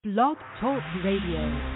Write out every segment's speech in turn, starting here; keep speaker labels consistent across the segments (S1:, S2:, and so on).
S1: Blog Talk Radio.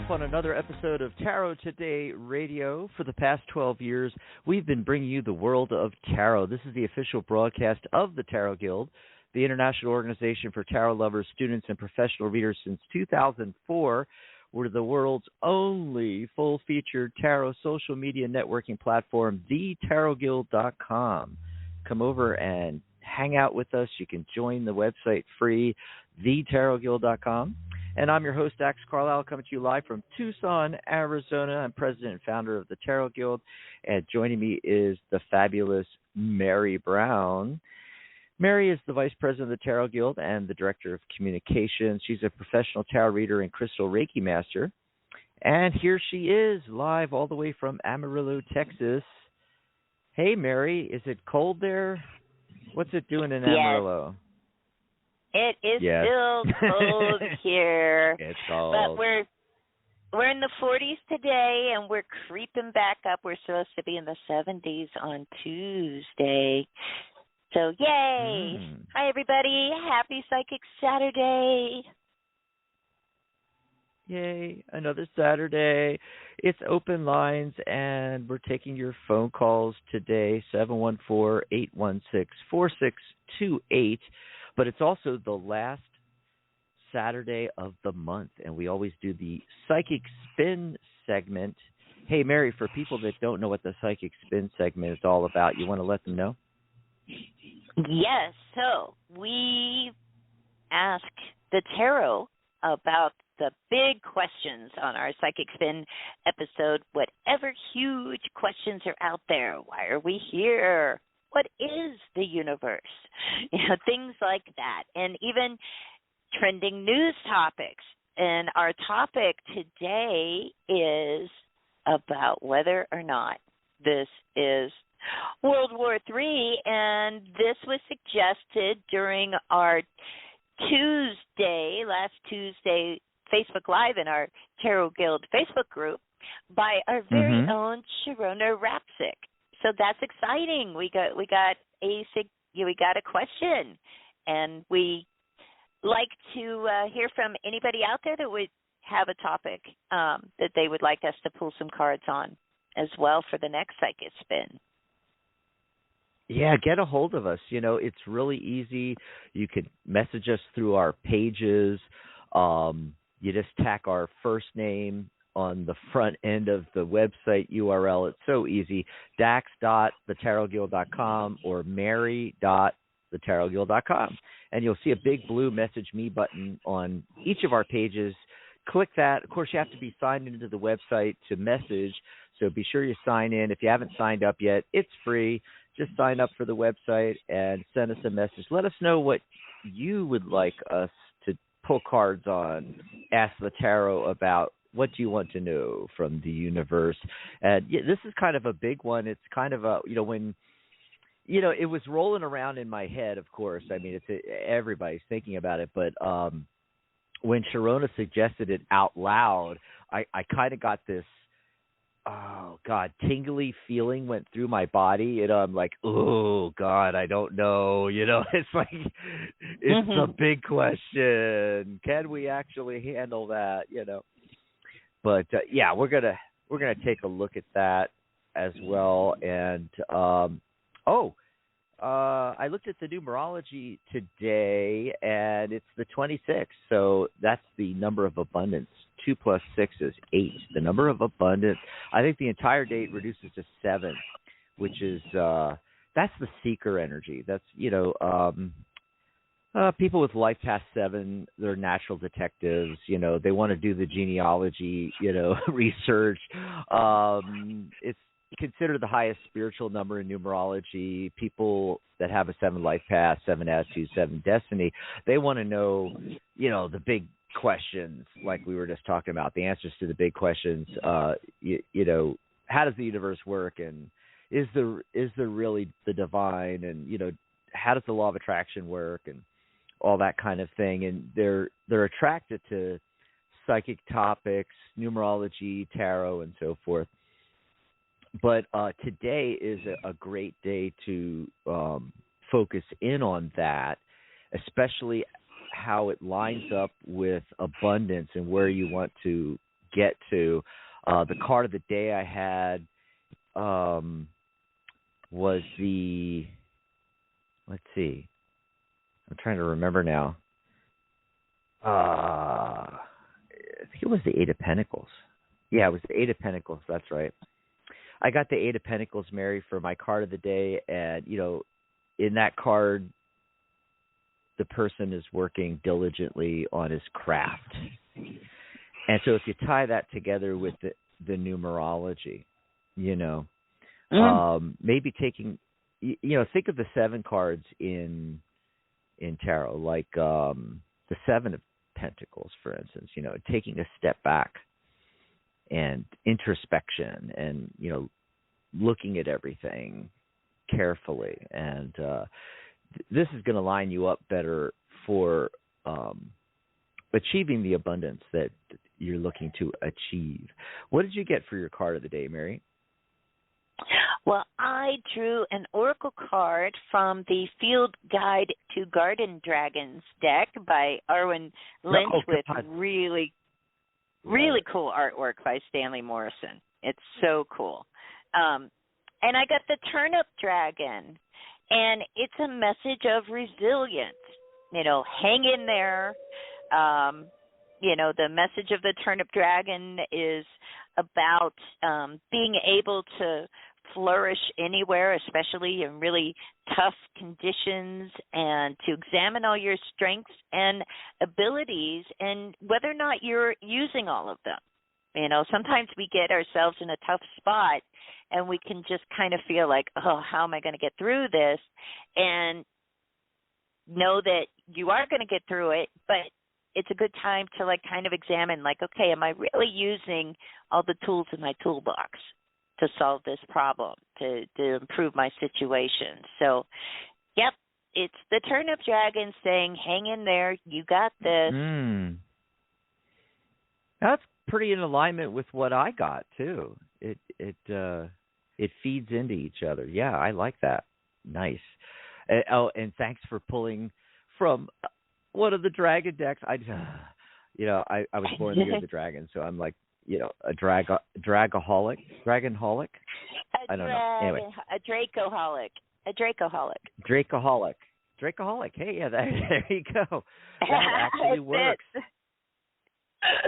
S1: On another episode of Tarot Today Radio. For the past 12 years, we've been bringing you the world of tarot. This is the official broadcast of the Tarot Guild, the international organization for tarot lovers, students, and professional readers since 2004. We're the world's only full-featured tarot social media networking platform, thetarotguild.com. Come over and hang out with us. You can join the website free, thetarotguild.com. And I'm your host, Dax Carlisle, coming to you live from Tucson, Arizona. I'm president and founder of the Tarot Guild, and joining me is the fabulous Mary Brown. Mary is the vice president of the Tarot Guild and the director of communications. She's a professional tarot reader and crystal Reiki master. And here she is, live all the way from Amarillo, Texas. Hey, Mary, is it cold there? What's it doing in Amarillo?
S2: It is still cold here.
S1: It's cold.
S2: But we're in the 40s today, and we're creeping back up. We're supposed to be in the 70s on Tuesday. So, yay. Hi, everybody. Happy Psychic Saturday.
S1: Yay, another Saturday. It's open lines, and we're taking your phone calls today, 714-816-4628. But it's also the last Saturday of the month, and we always do the Psychic Spin segment. Hey, Mary, for people that don't know what the Psychic Spin segment is all about, you want to let them know?
S2: Yes. So we ask the tarot about the big questions on our Psychic Spin episode, whatever huge questions are out there. Why are we here? What is the universe? Things like that. And even trending news topics. And our topic today is about whether or not this is World War III. And this was suggested during our last Tuesday, Facebook Live in our Tarot Guild Facebook group by our very own Sharona Rapsic. So that's exciting. We got a question, and we like to hear from anybody out there that would have a topic that they would like us to pull some cards on as well for the next Psychic Spin.
S1: Yeah, get a hold of us. It's really easy. You can message us through our pages. You just tack our first name on the front end of the website URL. It's so easy, dax.thetarotguild.com or mary.thetarotguild.com. And you'll see a big blue message me button on each of our pages. Click that. Of course, you have to be signed into the website to message, so be sure you sign in. If you haven't signed up yet, it's free. Just sign up for the website and send us a message. Let us know what you would like us to pull cards on, ask the tarot about. What do you want to know from the universe? And this is kind of a big one. It's kind of a, when, it was rolling around in my head, of course. I mean, everybody's thinking about it. But when Sharona suggested it out loud, I kind of got this oh God, tingly feeling went through my body. I'm like, oh God, I don't know. It's like, it's a big question. Can we actually handle that? But yeah, we're gonna take a look at that as well. And I looked at the numerology today, and it's the 26th. So that's the number of abundance. 2 plus 6 is 8. The number of abundance. I think the entire date reduces to 7, which is that's the seeker energy. That's people with life past 7. They're natural detectives. They want to do the genealogy. Research. It's considered the highest spiritual number in numerology. People that have a 7 life path, 7 attitudes, 7 destiny, they want to know, the big questions, like we were just talking about, the answers to the big questions. How does the universe work, and is there really the divine, and how does the law of attraction work, and all that kind of thing. And they're attracted to psychic topics, numerology, tarot, and so forth. But today is a great day to focus in on that, especially how it lines up with abundance and where you want to get to. The card of the day I had was the, let's see, I'm trying to remember now. I think it was the 8 of Pentacles. Yeah, it was the 8 of Pentacles. That's right. I got the 8 of Pentacles, Mary, for my card of the day. And, in that card, the person is working diligently on his craft. And so if you tie that together with the numerology, maybe taking, think of the 7 cards in tarot, like the 7 of Pentacles, for instance, taking a step back and introspection and, looking at everything carefully. And this is going to line you up better for achieving the abundance that you're looking to achieve. What did you get for your card of the day, Mary?
S2: Well, I drew an oracle card from the Field Guide to Garden Dragons deck by Arwen Lynch with really cool artwork by Stanley Morrison. It's so cool. And I got the Turnip Dragon, and it's a message of resilience. Hang in there. The message of the Turnip Dragon is about being able to flourish anywhere, especially in really tough conditions, and to examine all your strengths and abilities and whether or not you're using all of them. Sometimes we get ourselves in a tough spot and we can just kind of feel like, oh, how am I going to get through this? And know that you are going to get through it, but it's a good time to kind of examine, okay, am I really using all the tools in my toolbox to solve this problem, to improve my situation? So, yep, it's the Turnip Dragon saying, hang in there, you got this.
S1: That's pretty in alignment with what I got, too. It feeds into each other. Yeah, I like that. Nice. And thanks for pulling from one of the dragon decks. I was born the year of the dragon, so I'm like, a dragaholic. I don't know. Anyway,
S2: a Dracoholic.
S1: Hey, yeah, there you go. That actually works.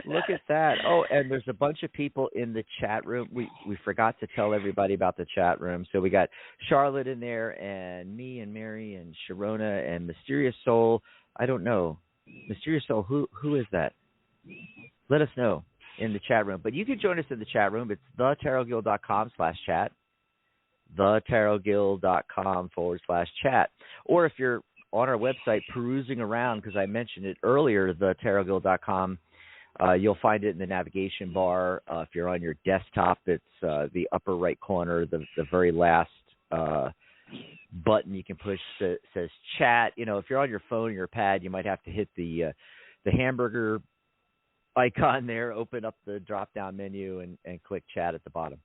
S1: Look at that. Oh, and there's a bunch of people in the chat room. We forgot to tell everybody about the chat room. So we got Charlotte in there, and me and Mary and Sharona and Mysterious Soul. I don't know. Mysterious Soul, who is that? Let us know in the chat room. But you can join us in the chat room. It's thetarotguild.com/chat. thetarotguild.com/chat. Or if you're on our website perusing around, because I mentioned it earlier, thetarotguild.com, you'll find it in the navigation bar. If you're on your desktop, it's the upper right corner, the very last button you can push that says chat. If you're on your phone or your pad, you might have to hit the hamburger icon there, open up the drop-down menu, and click chat at the bottom.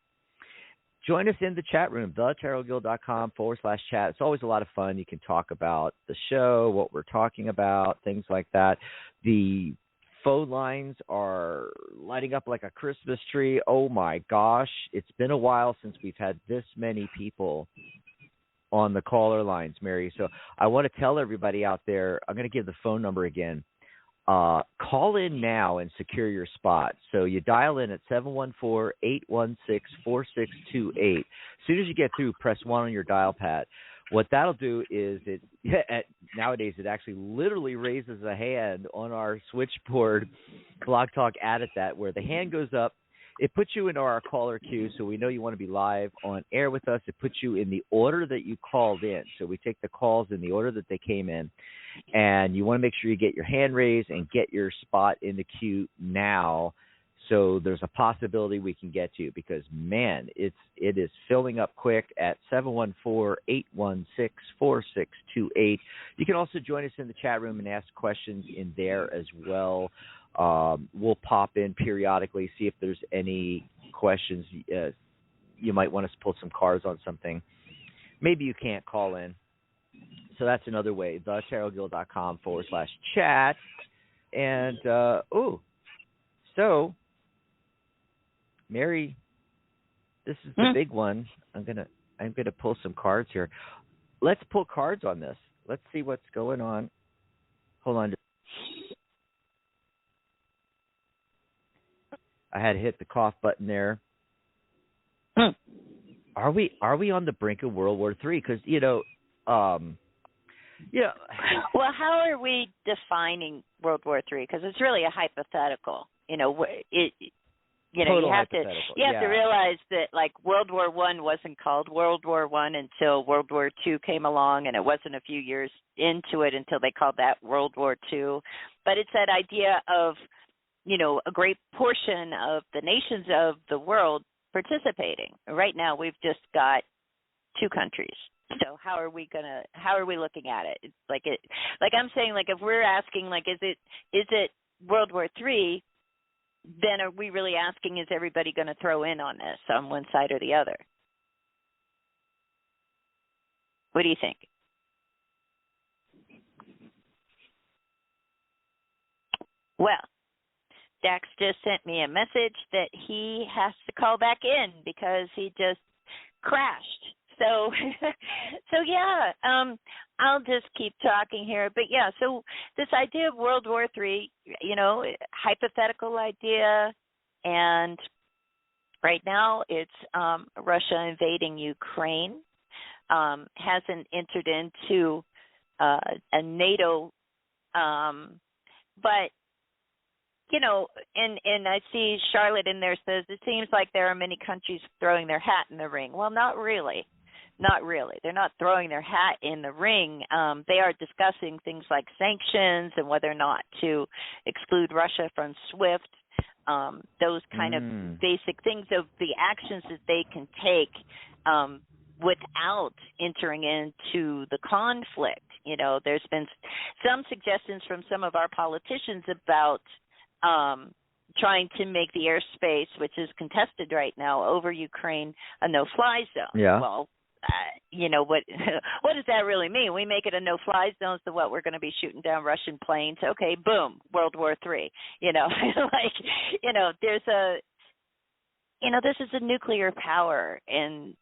S1: join us in the chat room, thetarotguild.com/chat. It's always a lot of fun. You can talk about the show, what we're talking about, things like that. The phone lines are lighting up like a Christmas tree. Oh, my gosh. It's been a while since we've had this many people on the caller lines, Mary. So I want to tell everybody out there, I'm going to give the phone number again. Call in now and secure your spot. So you dial in at 714-816-4628. As soon as you get through, press 1 on your dial pad. What that'll do is nowadays it actually literally raises a hand on our switchboard. Blog Talk added that, where the hand goes up. It puts you into our caller queue, so we know you want to be live on air with us. It puts you in the order that you called in. So we take the calls in the order that they came in. And you want to make sure you get your hand raised and get your spot in the queue now, so there's a possibility we can get you, because, man, it is filling up quick at 714-816-4628. You can also join us in the chat room and ask questions in there as well. We'll pop in periodically, see if there's any questions. You might want us to pull some cards on something. Maybe you can't call in. So that's another way, thetarotguild.com/chat. And, so, Mary, this is the big one. I'm gonna pull some cards here. Let's pull cards on this. Let's see what's going on. Hold on. I had to hit the cough button there. Are we on the brink of World War III? Because,
S2: Well, how are we defining World War III? Because it's really a hypothetical. You have to realize that, like, World War I wasn't called World War I until World War II came along, and it wasn't a few years into it until they called that World War II. But it's that idea of, a great portion of the nations of the world participating. Right now, we've just got 2 countries. So how are we looking at it? It's like I'm saying, like, if we're asking, like, is it World War III, then are we really asking, is everybody going to throw in on this on one side or the other? What do you think? Well, Dax just sent me a message that he has to call back in because he just crashed. So yeah, I'll just keep talking here. But yeah, so this idea of World War III, hypothetical idea, and right now it's Russia invading Ukraine, hasn't entered into a NATO, but and I see Charlotte in there says, it seems like there are many countries throwing their hat in the ring. Well, not really. Not really. They're not throwing their hat in the ring. They are discussing things like sanctions and whether or not to exclude Russia from SWIFT, those kind of basic things of the actions that they can take without entering into the conflict. There's been some suggestions from some of our politicians about trying to make the airspace, which is contested right now over Ukraine, a no-fly zone.
S1: Yeah.
S2: Well, what does that really mean? We make it a no-fly zone, so what, we're going to be shooting down Russian planes? Okay, boom, World War III. There's this is a nuclear power, and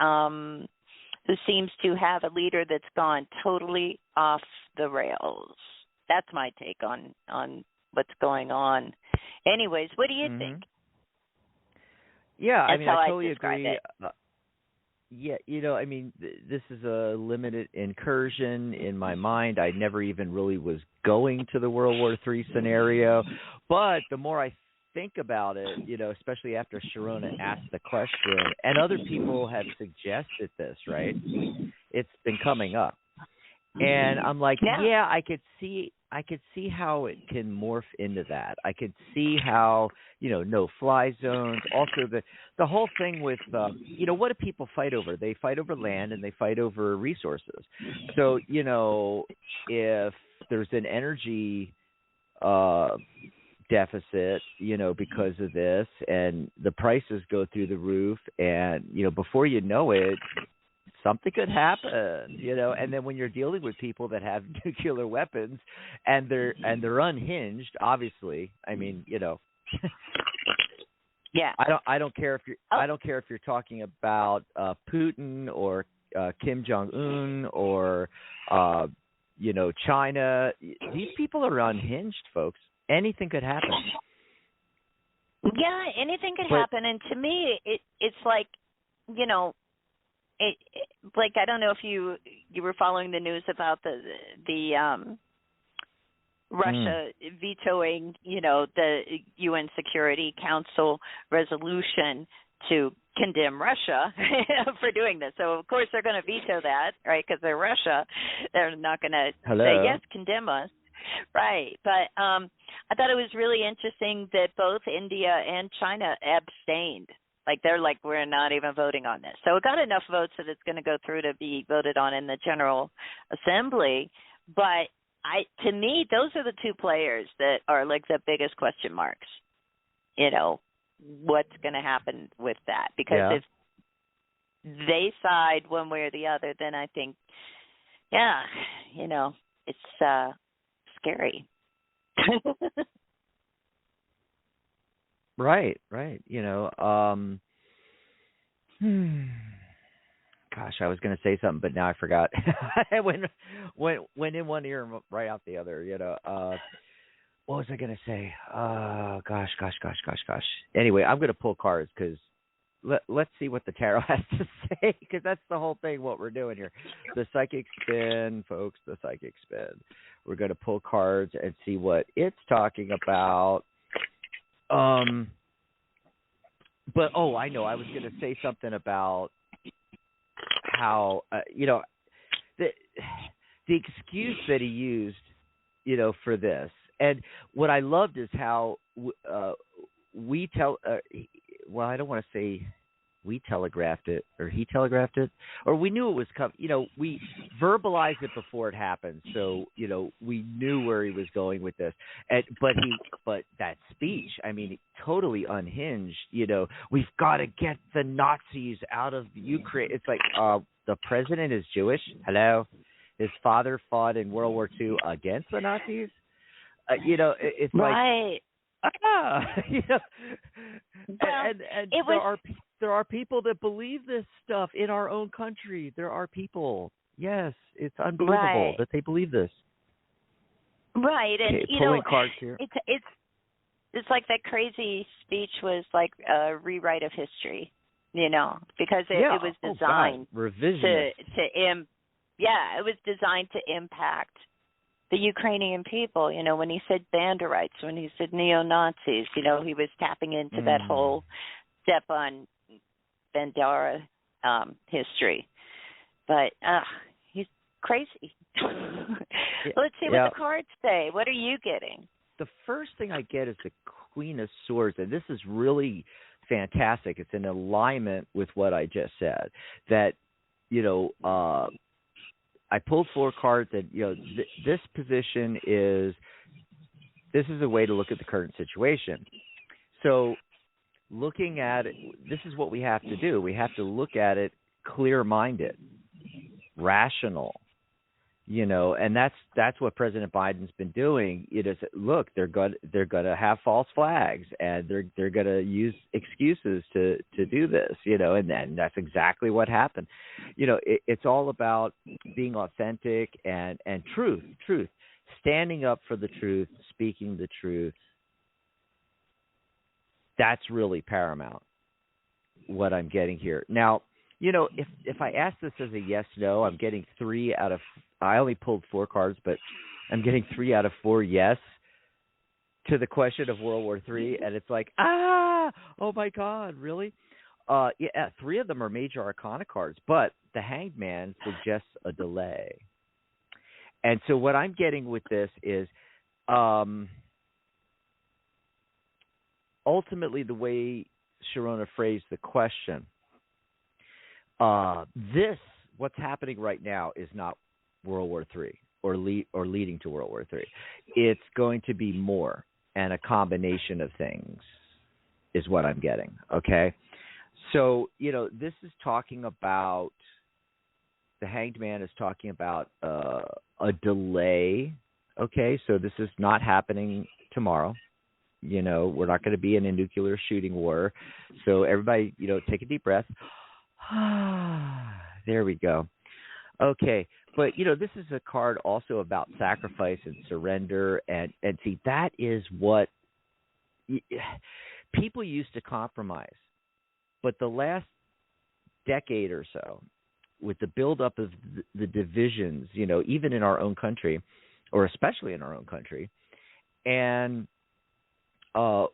S2: who seems to have a leader that's gone totally off the rails. That's my take on what's going on. Anyways, what do you think?
S1: Yeah,
S2: I
S1: totally agree. This is a limited incursion in my mind. I never even really was going to the World War III scenario. But the more I think about it, especially after Sharona asked the question, and other people have suggested this, right? It's been coming up. And I'm like, I could see how it can morph into that. I could see how, no-fly zones. Also, the whole thing with, what do people fight over? They fight over land and they fight over resources. So, if there's an energy deficit, because of this, and the prices go through the roof, and before you know it, something could happen, and then when you're dealing with people that have nuclear weapons and they're unhinged, obviously, I mean,
S2: yeah.
S1: I don't care if you're talking about Putin or Kim Jong-un or China. These people are unhinged, folks. Anything could happen.
S2: Yeah, anything could happen, and to me, it's like, like, I don't know if you were following the news about the Russia vetoing, the UN Security Council resolution to condemn Russia for doing this. So, of course, they're going to veto that, right, because they're Russia. They're not going to say, yes, condemn us. Right. But I thought it was really interesting that both India and China abstained. Like, they're like, we're not even voting on this. So it got enough votes that it's going to go through to be voted on in the General Assembly. But to me, those are the two players that are like the biggest question marks. What's going to happen with that? Because if they side one way or the other, then I think, it's scary.
S1: Right. Gosh, I was going to say something, but now I forgot. It went in one ear and right out the other. What was I going to say? Gosh. Anyway, I'm going to pull cards because let's see what the tarot has to say, because that's the whole thing. What we're doing here, the psychic spin, folks. The psychic spin. We're going to pull cards and see what it's talking about. But I know. I was going to say something about how the excuse that he used, for this, and what I loved is how we tell. Well, I don't want to say we telegraphed it or he telegraphed it, or we knew it was coming. We verbalized it before it happened, so we knew where he was going with this. But that speech, I mean, totally unhinged. We've got to get the Nazis out of Ukraine. It's like the president is Jewish. Hello, his father fought in World War II against the Nazis. It's
S2: right.
S1: Like. There are people that believe this stuff in our own country. There are people. Yes, it's unbelievable that they believe this.
S2: Right, and
S1: pulling cards here.
S2: It's like that crazy speech was like a rewrite of history, because it was designed it was designed to impact the Ukrainian people, when he said Banderites, when he said neo-Nazis, he was tapping into that whole Stepan Bandera history. But he's crazy. Let's see what the cards say. What are you getting?
S1: The first thing I get is the Queen of Swords, and this is really fantastic. It's in alignment with what I just said, that, I pulled 4 cards, and this position this is a way to look at the current situation. So, looking at it, this is what we have to do. We have to look at it clear-minded, rational, and that's what President Biden's been doing. Look, they're going to have false flags, and they're going to use excuses to do this, and then that's exactly what happened. It's all about being authentic and truth, standing up for the truth, speaking the truth. That's really paramount, what I'm getting here. Now, if I ask this as a yes/no, I'm getting 3 out of. I only pulled 4 cards, but I'm getting 3 out of 4 yes to the question of World War III, and it's like, oh my God, really? 3 of them are major arcana cards, but the Hanged Man suggests a delay. And so what I'm getting with this is, ultimately, the way Sharona phrased the question, what's happening right now is not World War III or leading to World War III. It's going to be more. and a combination of things is what I'm getting, okay? So, this is talking about, the Hanged Man is talking about a delay, okay? So this is not happening tomorrow. We're not going to be in a nuclear shooting war. So everybody, take a deep breath. There we go. Okay. But, this is a card also about sacrifice and surrender. And see, that is what people used to compromise. But the last decade or so, with the buildup of the divisions, even in our own country, or especially in our own country, and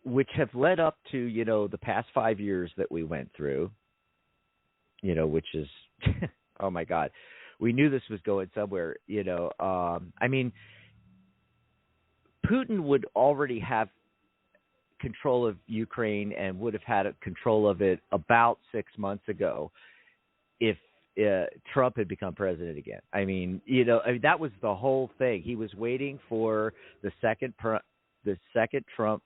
S1: which have led up to, the past 5 years that we went through, which is, oh my God, we knew this was going somewhere, I mean, Putin would already have control of Ukraine and would have had control of it about 6 months ago if Trump had become president again. I mean, that was the whole thing. He was waiting for the second Trump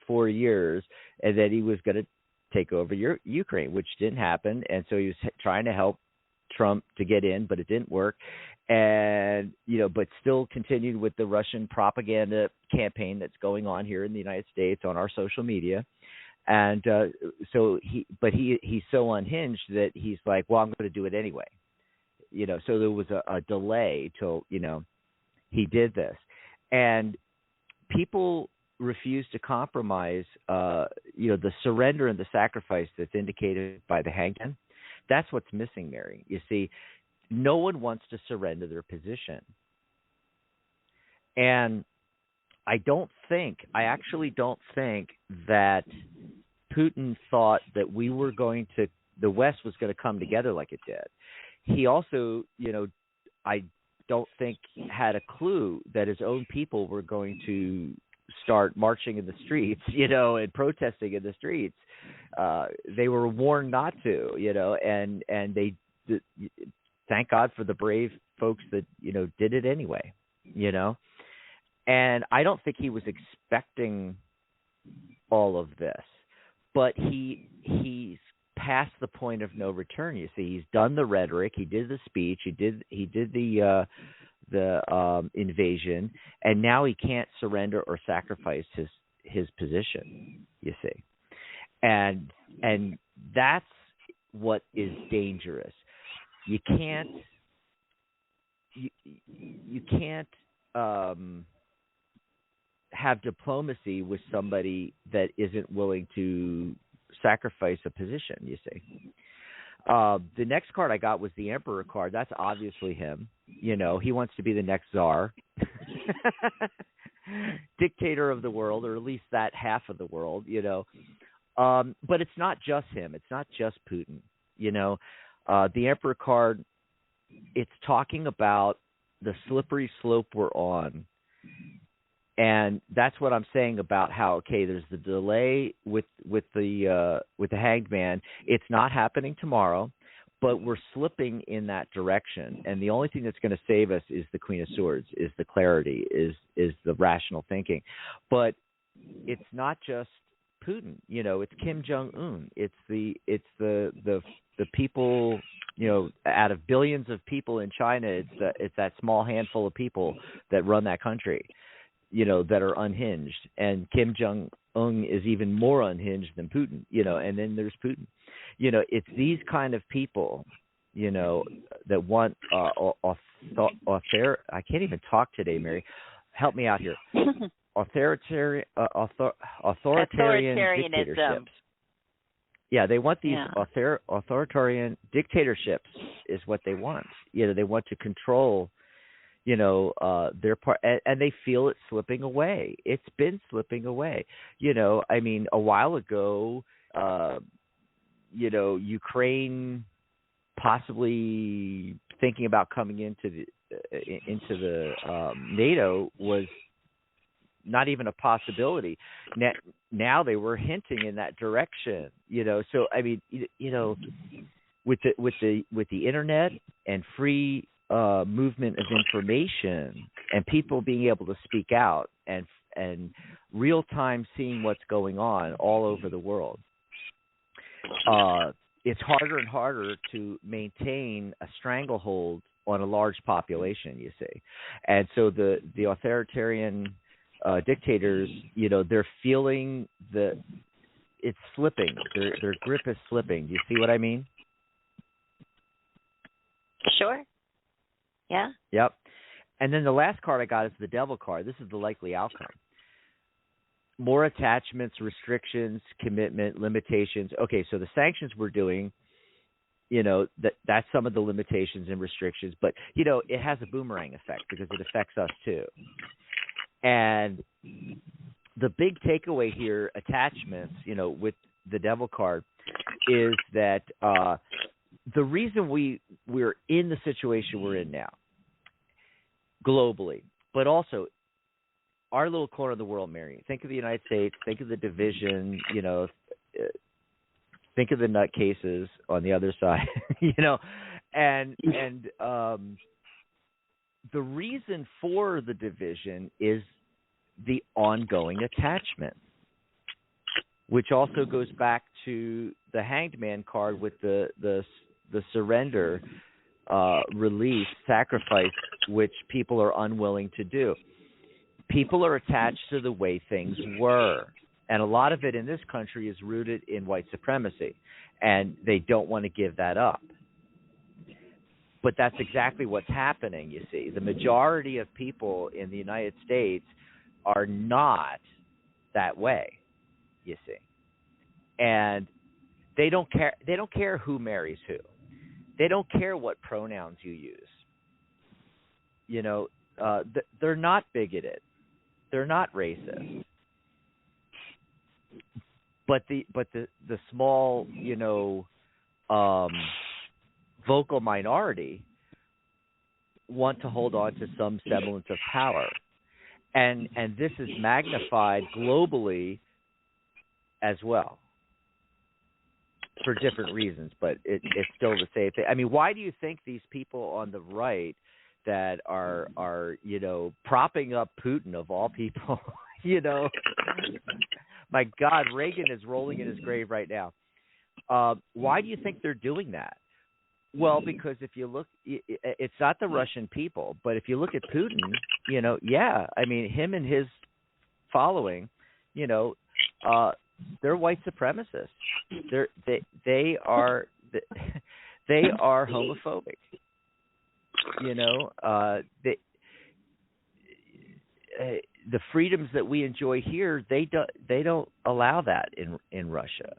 S1: 4 years, and then he was going to take over Ukraine, which didn't happen. And so he was trying to help Trump to get in, but it didn't work. And, but still continued with the Russian propaganda campaign that's going on here in the United States on our social media. And so he's so unhinged that he's like, well, I'm going to do it anyway. So there was a delay till, he did this. And people refuse to compromise, the surrender and the sacrifice that's indicated by the Hangman. That's what's missing, Mary. You see, no one wants to surrender their position. And I actually don't think that Putin thought that the West was going to come together like it did. He also, I don't think had a clue that his own people were going to start marching in the streets, and protesting in the streets. They were warned not to, and they thank God for the brave folks that, did it anyway, And I don't think he was expecting all of this, but he's past the point of no return. You see, he's done the rhetoric, he did the speech, he did the invasion, and now he can't surrender or sacrifice his position. You see, and that's what is dangerous. You can't have diplomacy with somebody that isn't willing to sacrifice a position, you see. The next card I got was the Emperor card. That's obviously him. He wants to be the next czar, dictator of the world, or at least that half of the world, But it's not just him. It's not just Putin, The Emperor card, it's talking about the slippery slope we're on. And that's what I'm saying about how, okay, there's the delay with the Hanged Man. It's not happening tomorrow, but we're slipping in that direction. And the only thing that's going to save us is the Queen of Swords, is the clarity, is the rational thinking. But it's not just Putin. It's Kim Jong-un. It's the people. Out of billions of people in China, it's that small handful of people that run that country. That are unhinged, and Kim Jong-un is even more unhinged than Putin, and then there's Putin. It's these kind of people, that want I can't even talk today, Mary. Help me out here. Authoritarian dictatorships. Yeah, they want these authoritarian dictatorships is what they want. They want to control their part, and they feel it slipping away. It's been slipping away. I mean, a while ago, Ukraine possibly thinking about coming into the NATO was not even a possibility. Now they were hinting in that direction. So I mean, with the internet and free movement of information and people being able to speak out and real time seeing what's going on all over the world. It's harder and harder to maintain a stranglehold on a large population, you see. And so the authoritarian dictators, they're feeling it's slipping. Their grip is slipping. Do you see what I mean?
S2: Sure. Yeah.
S1: Yep. And then the last card I got is the Devil card. This is the likely outcome. More attachments, restrictions, commitment, limitations. Okay, so the sanctions we're doing, that's some of the limitations and restrictions, but it has a boomerang effect because it affects us too. And the big takeaway here, attachments, with the Devil card, is that the reason we're in the situation we're in now, globally, but also our little corner of the world, Mary. Think of the United States. Think of the division. Think of the nutcases on the other side. And the reason for the division is the ongoing attachment, which also goes back to the Hanged Man card with the surrender, release, sacrifice, which people are unwilling to do. People are attached to the way things were. And a lot of it in this country is rooted in white supremacy. And they don't want to give that up. But that's exactly what's happening, you see. The majority of people in the United States are not that way, you see. And they don't care who marries who. They don't care what pronouns you use. They're not bigoted. They're not racist. But the small, vocal minority want to hold on to some semblance of power. And this is magnified globally as well for different reasons, but it's still the same thing. I mean, why do you think these people on the right that are propping up Putin of all people, my God, Reagan is rolling in his grave right now. Why do you think they're doing that? Well, because if you look, it's not the Russian people, but if you look at Putin, him and his following, they're white supremacists. They are homophobic. The freedoms that we enjoy here, they don't allow that in Russia.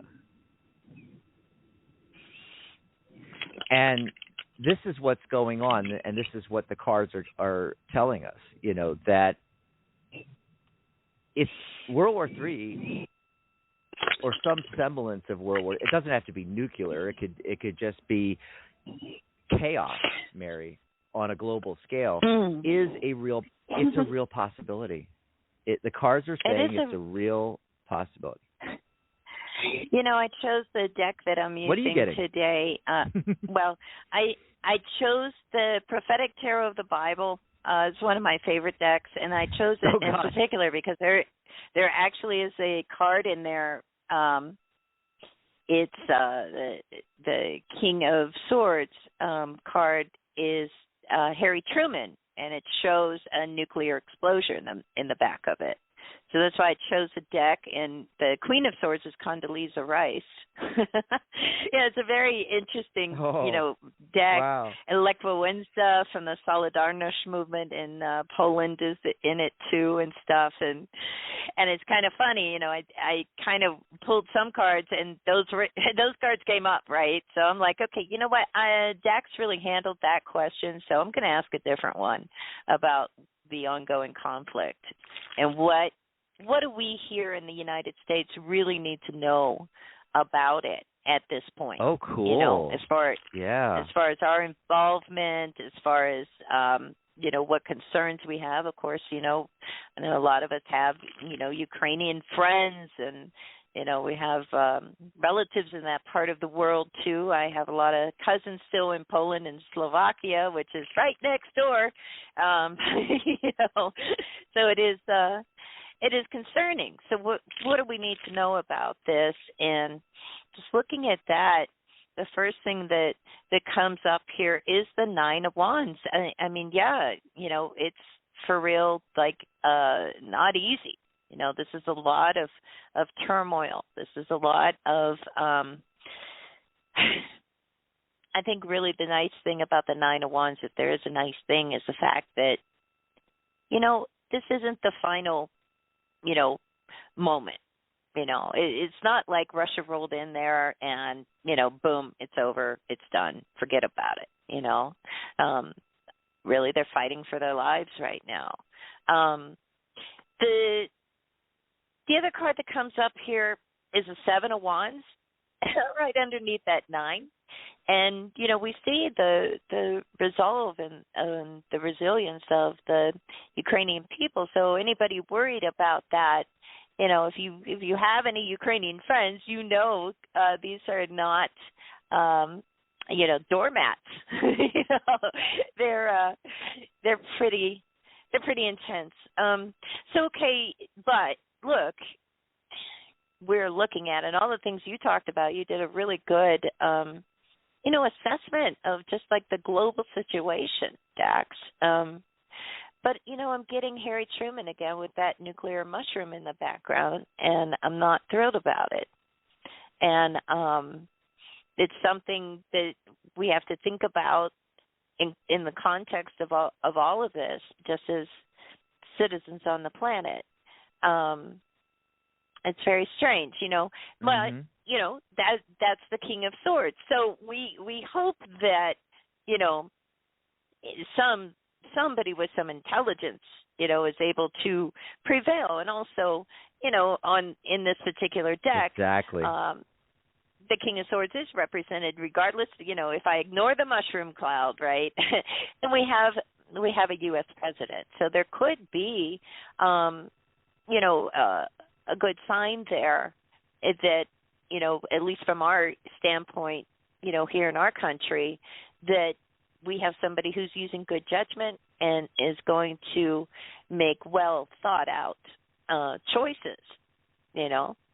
S1: And this is what's going on, and this is what the cards are telling us, that if World War III or some semblance of World War, it doesn't have to be nuclear. It could just be chaos, Mary, on a global scale, is a real possibility. The cards are saying it's a real possibility.
S2: I chose the deck that I'm using
S1: what are you getting
S2: today. Well, I chose the Prophetic Tarot of the Bible. It's one of my favorite decks, and I chose it in particular because there actually is a card in there. It's the King of Swords card is Harry Truman, and it shows a nuclear explosion in the back of it. So that's why I chose the deck, and the Queen of Swords is Condoleezza Rice. Yeah, it's a very interesting, deck.
S1: Wow.
S2: And Lech Wałęsa from the Solidarność movement in Poland is in it too and stuff. And it's kind of funny, I kind of pulled some cards, and those cards came up, right? So I'm like, okay, you know what? Dax really handled that question, so I'm going to ask a different one about the ongoing conflict and what do we here in the United States really need to know about it at this point?
S1: Oh, cool.
S2: As far as our involvement, as far as what concerns we have. Of course, I know a lot of us have Ukrainian friends, and we have relatives in that part of the world too. I have a lot of cousins still in Poland and Slovakia, which is right next door. So it is concerning. So what do we need to know about this? And just looking at that, the first thing that comes up here is the Nine of Wands. I mean, yeah, it's for real, like not easy. This is a lot of turmoil. This is a lot of I think really the nice thing about the Nine of Wands, if there is a nice thing, is the fact that, this isn't the final, moment. It's not like Russia rolled in there and, boom, it's over, it's done, forget about it, really, they're fighting for their lives right now. The other card that comes up here is the Seven of Wands, right underneath that nine. And, we see the resolve and the resilience of the Ukrainian people. So anybody worried about that, if you have any Ukrainian friends, these are not, doormats. They're pretty intense. Okay, but look, we're looking at, and all the things you talked about, you did a really good, assessment of just like the global situation, Dax. But, I'm getting Harry Truman again with that nuclear mushroom in the background, and I'm not thrilled about it. And it's something that we have to think about in the context of all of this, just as citizens on the planet. It's very strange, but that's the King of Swords. So we hope that somebody with some intelligence is able to prevail, and also in this particular deck,
S1: exactly.
S2: The King of Swords is represented regardless. If I ignore the mushroom cloud, right, then we have a U.S. president. So there could be a good sign there that, at least from our standpoint, here in our country, that we have somebody who's using good judgment and is going to make well thought out choices,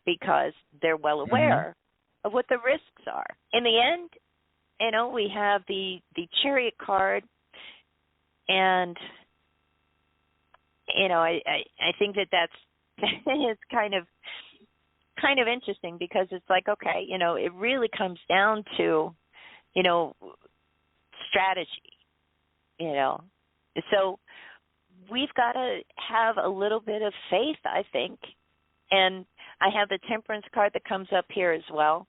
S2: because they're well aware of what the risks are. In the end, we have the Chariot card, and I think that's it's kind of interesting, because it's like, okay, it really comes down to, strategy, So we've got to have a little bit of faith, I think. And I have the Temperance card that comes up here as well.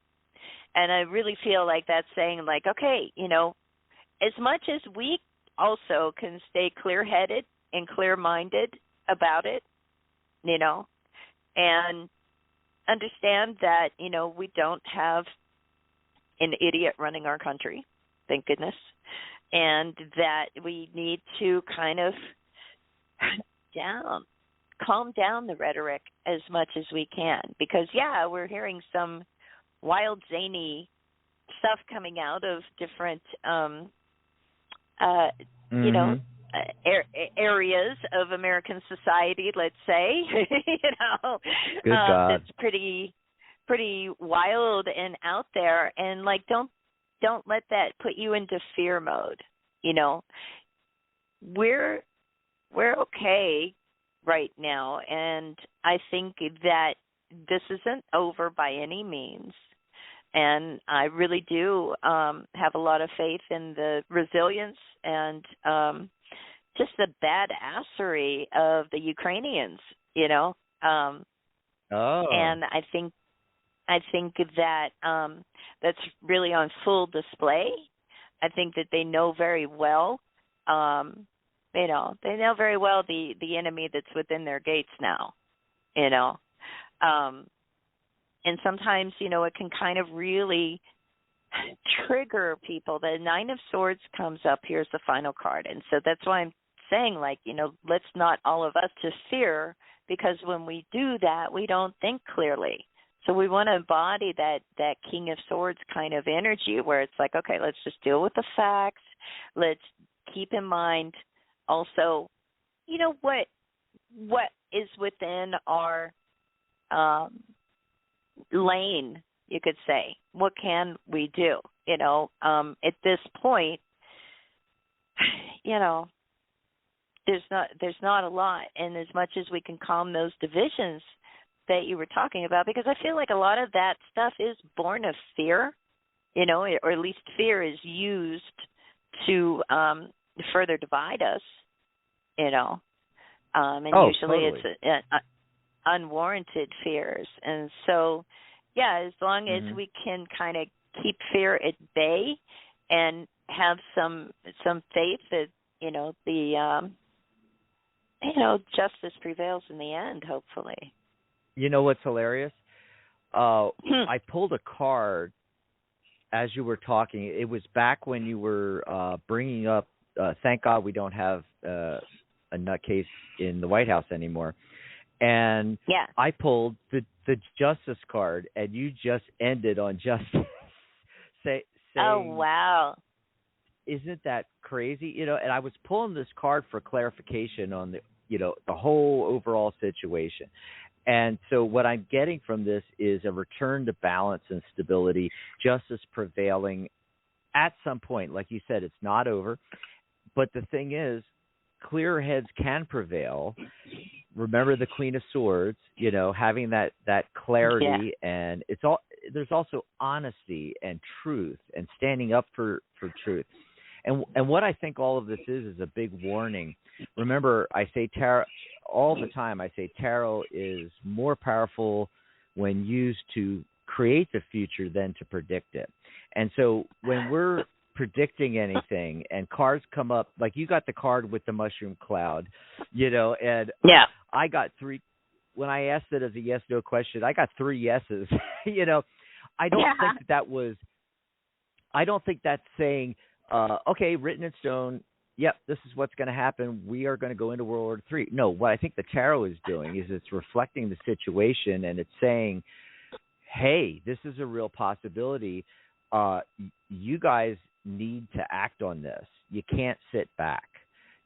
S2: And I really feel like that's saying, like, okay, as much as we also can stay clear-headed and clear-minded about it, and understand that, we don't have an idiot running our country, thank goodness, and that we need to kind of calm down the rhetoric as much as we can, because, yeah, we're hearing some wild, zany stuff coming out of different, areas of American society, let's say,
S1: Good God.
S2: That's pretty wild and out there, and like don't let that put you into fear mode. We're okay right now, and I think that this isn't over by any means. And I really do have a lot of faith in the resilience and just the badassery of the Ukrainians, And I think that that's really on full display. I think that they know very well, they know very well the enemy that's within their gates now, And sometimes, it can kind of really trigger people. The Nine of Swords comes up. Here's the final card. And so that's why I'm saying, like, let's not all of us just fear, because when we do that, we don't think clearly. So we want to embody that King of Swords kind of energy, where it's like, okay, let's just deal with the facts. Let's keep in mind also, what what is within our lane, you could say. What can we do? At this point, there's not a lot. And as much as we can calm those divisions that you were talking about, because I feel like a lot of that stuff is born of fear, or at least fear is used to further divide us, and usually
S1: totally.
S2: it's unwarranted fears. And so, yeah, as long as we can kind of keep fear at bay and have some faith that justice prevails in the end, hopefully.
S1: You know what's hilarious? I pulled a card as you were talking. It was back when you were bringing up, thank God we don't have a nutcase in the White House anymore. And
S2: yeah.
S1: I pulled the justice card, and you just ended on justice. saying,
S2: oh, wow.
S1: Isn't that crazy? And I was pulling this card for clarification on the whole overall situation. And so what I'm getting from this is a return to balance and stability, justice prevailing at some point. Like you said, it's not over. But the thing is, clear heads can prevail. Remember the Queen of Swords, having that clarity, and there's also honesty and truth and standing up for truth. And what I think all of this is a big warning. Remember, I say tarot all the time. I say tarot is more powerful when used to create the future than to predict it. And so when we're predicting anything and cards come up, like you got the card with the mushroom cloud, and I got 3. When I asked it as a yes/no question, I got 3 yeses. I don't think that's saying, okay, written in stone, yep, this is what's going to happen. We are going to go into World War III. No, what I think the tarot is doing is it's reflecting the situation, and it's saying, hey, this is a real possibility. You guys need to act on this. You can't sit back.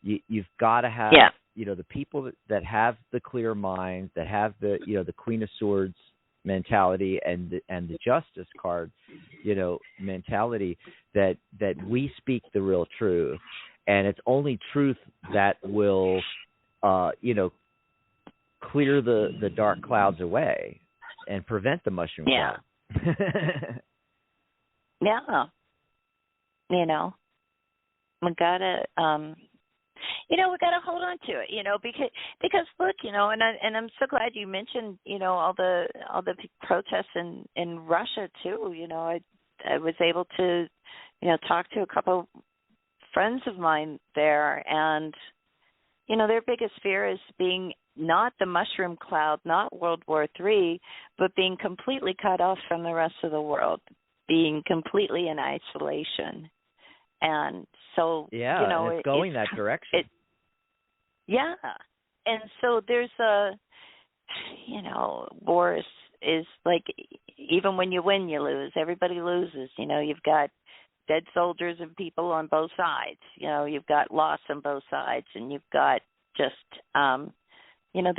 S1: You've got to have, the people that have the clear minds, that have the, the Queen of Swords mentality and the Justice card, mentality that we speak the real truth, and it's only truth that will, clear the dark clouds away and prevent the mushroom cloud.
S2: We gotta, we gotta hold on to it, because look, and I'm so glad you mentioned, all the protests in Russia too. I was able to, talk to a couple friends of mine there, and their biggest fear is being not the mushroom cloud, not World War III, but being completely cut off from the rest of the world, being completely in isolation. And so,
S1: it's going that direction.
S2: And so there's war is like, even when you win, you lose. Everybody loses. You've got dead soldiers and people on both sides. You've got loss on both sides, and you've got just, the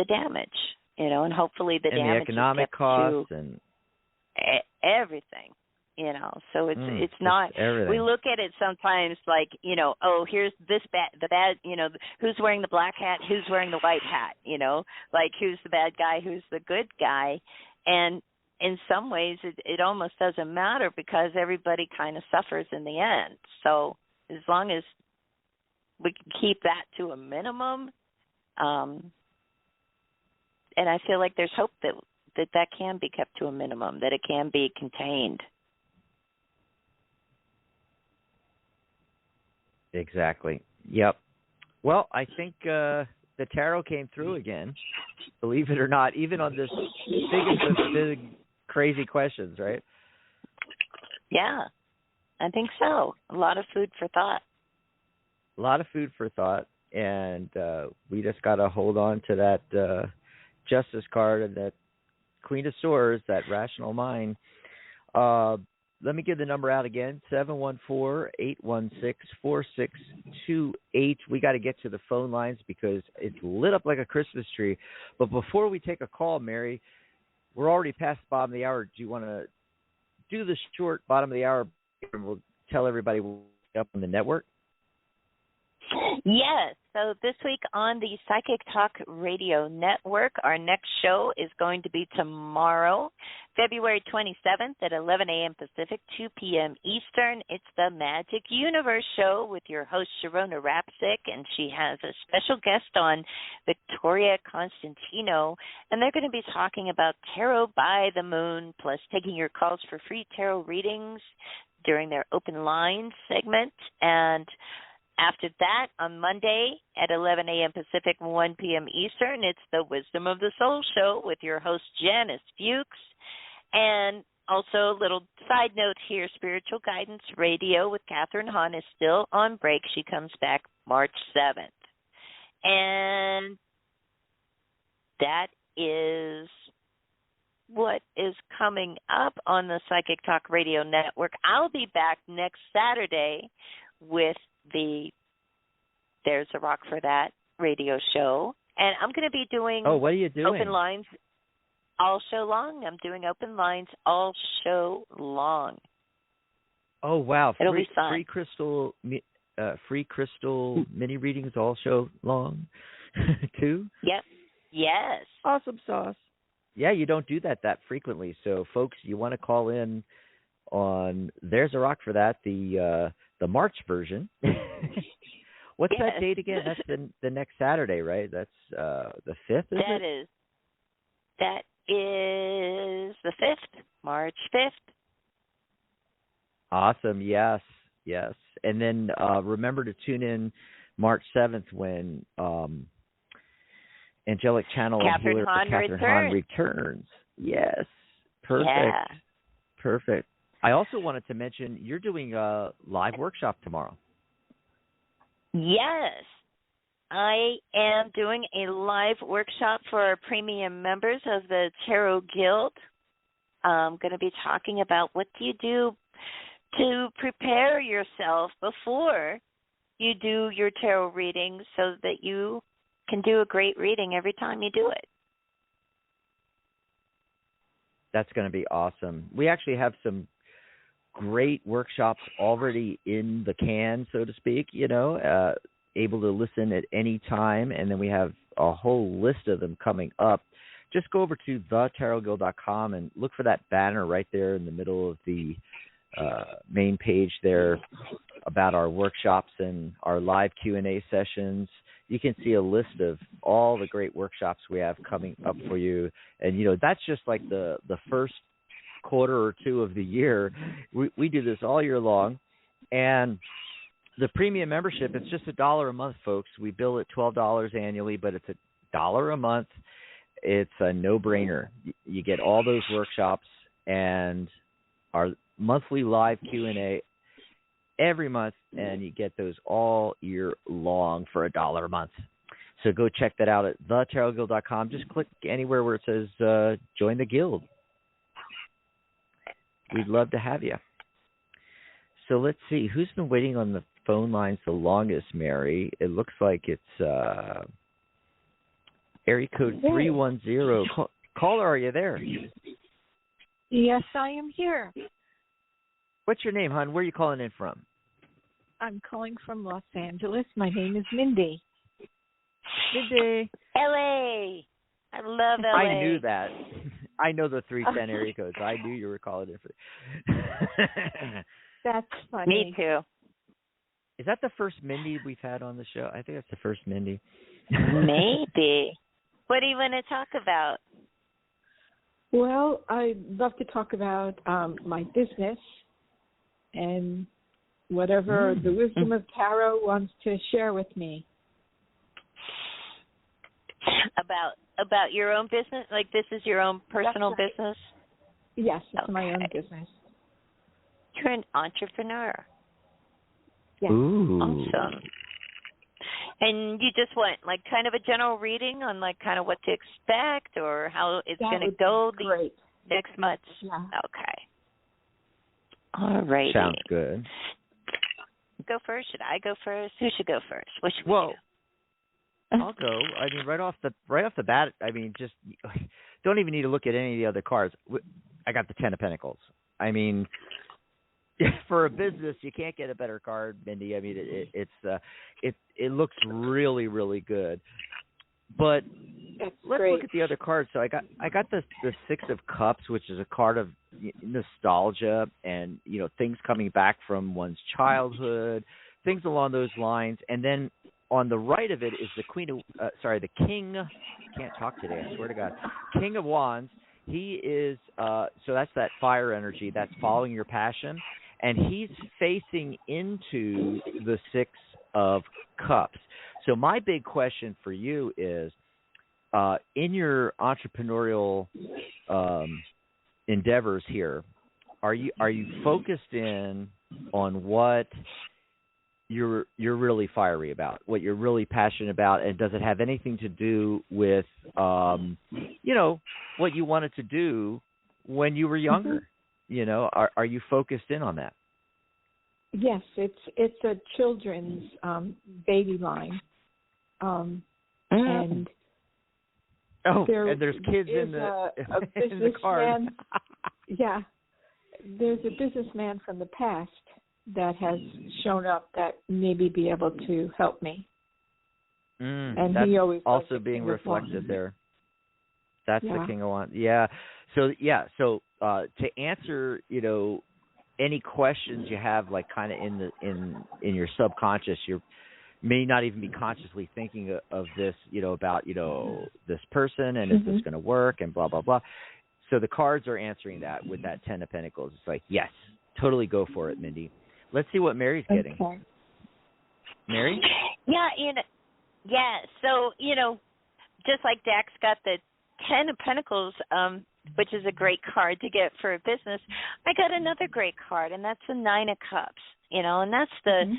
S2: damage, and hopefully the damage
S1: the economic costs and
S2: everything. So it's not.
S1: Everything.
S2: We look at it sometimes like, here's the bad, who's wearing the black hat, who's wearing the white hat, like who's the bad guy, who's the good guy, and in some ways it almost doesn't matter because everybody kind of suffers in the end. So as long as we can keep that to a minimum, and I feel like there's hope that can be kept to a minimum, that it can be contained.
S1: Exactly. Yep. Well, I think the tarot came through again, believe it or not, even on this biggest of big, crazy questions, right?
S2: Yeah, I think so. A lot of food for thought.
S1: A lot of food for thought, and we just got to hold on to that Justice card and that Queen of Swords, that rational mind. let me give the number out again, 714-816-4628. We got to get to the phone lines because it's lit up like a Christmas tree. But before we take a call, Mary, we're already past the bottom of the hour. Do you want to do the short bottom of the hour and we'll tell everybody what's up on the network?
S2: Yes. So this week on the Psychic Talk Radio Network, our next show is going to be tomorrow, February 27th at 11 a.m. Pacific, 2 p.m. Eastern. It's the Magic Universe Show with your host, Sharona Rapsick, and she has a special guest on, Victoria Constantino, and they're going to be talking about Tarot by the Moon, plus taking your calls for free tarot readings during their open line segment. And after that, on Monday at 11 a.m. Pacific, 1 p.m. Eastern, it's the Wisdom of the Soul Show with your host, Janice Fuchs. And also, a little side note here, Spiritual Guidance Radio with Catherine Hahn is still on break. She comes back March 7th. And that is what is coming up on the Psychic Talk Radio Network. I'll be back next Saturday with the There's a Rock for That radio show. And I'm going to be doing
S1: what are you doing?
S2: Open lines all show long. I'm doing open lines all show long.
S1: Oh, wow.
S2: It'll be fun.
S1: Free crystal mini readings all show long, too?
S2: Yep. Yes.
S1: Awesome sauce. Yeah, you don't do that frequently. So, folks, you want to call in on There's a Rock for That, the March version. What's that date again? That's the next Saturday, right? That's the 5th,
S2: That is the 5th, March 5th.
S1: Awesome, yes. And then remember to tune in March 7th when Angelic Channel
S2: Catherine
S1: Hahn returns. Yes, perfect.
S2: Yeah.
S1: Perfect. I also wanted to mention you're doing a live workshop tomorrow.
S2: Yes. I am doing a live workshop for our premium members of the Tarot Guild. I'm going to be talking about what do you do to prepare yourself before you do your tarot readings so that you can do a great reading every time you do it.
S1: That's going to be awesome. We actually have some great workshops already in the can, so to speak, able to listen at any time, and then we have a whole list of them coming up. Just go over to thetarotguild.com and look for that banner right there in the middle of the main page there about our workshops and our live Q&A sessions. You can see a list of all the great workshops we have coming up for you. And, that's just like the first quarter or two of the year. We do this all year long. And the premium membership, it's just $1 a month, folks. We bill at $12 annually, but it's $1 a month. It's a no-brainer. You get all those workshops and our monthly live Q&A every month, and you get those all year long for $1 a month. So go check that out at thetarotguild.com. Just click anywhere where it says join the guild. We'd love to have you. So let's see. Who's been waiting on the phone lines the longest, Mary? It looks like it's area code 310. Caller, are you there?
S3: Yes, I am here.
S1: What's your name, hon? Where are you calling in from?
S3: I'm calling from Los Angeles. My name is Mindy.
S1: Mindy.
S2: LA. I love LA.
S1: I knew that. I know the 310 area codes. I knew you were calling in for
S3: That's funny.
S2: Me too.
S1: Is that the first Mindy we've had on the show? I think that's the first Mindy.
S2: Maybe. What do you want to talk about?
S3: Well, I'd love to talk about my business and whatever the wisdom of tarot wants to share with me.
S2: About your own business? Like this is your own personal business?
S3: Yes, it's my own business.
S2: You're an entrepreneur.
S3: Yes.
S1: Ooh.
S2: Awesome. And you just want like kind of a general reading on like kind of what to expect or how it's going to go
S3: great.
S2: Next month?
S3: Yeah.
S2: Okay. All righty.
S1: Sounds good.
S2: Go first? Should I go first? Who should go first? What should we do?
S1: I'll go. I mean, right off the bat. I mean, just don't even need to look at any of the other cards. I got the Ten of Pentacles. I mean, for a business, you can't get a better card, Mindy. I mean, it looks really, really good. But let's look at the other cards. So I got the Six of Cups, which is a card of nostalgia and things coming back from one's childhood, things along those lines. And then on the right of it is the the King. I can't talk today. I swear to God. King of Wands. He is so that's that fire energy that's following your passion, and he's facing into the Six of Cups. So my big question for you is, in your entrepreneurial endeavors here, are you focused in on what you're really fiery about, what you're really passionate about, and does it have anything to do with what you wanted to do when you were younger? Are you focused in on that?
S3: Yes, it's a children's baby line. And
S1: there's kids in the card.
S3: Yeah, there's a businessman from the past that has shown up that maybe be able to help me. And
S1: that's
S3: he always
S1: also being reflected there. That's the King of Wands. Yeah. So to answer, any questions you have, like kind of in your subconscious, you may not even be consciously thinking of this, about this person and is this going to work and blah blah blah. So the cards are answering that with that Ten of Pentacles. It's like, yes, totally go for it, Mindy. Let's see what Mary's getting.
S3: Okay.
S1: Mary?
S2: Yeah. So just like Dax got the Ten of Pentacles, which is a great card to get for a business, I got another great card, and that's the Nine of Cups, and that's the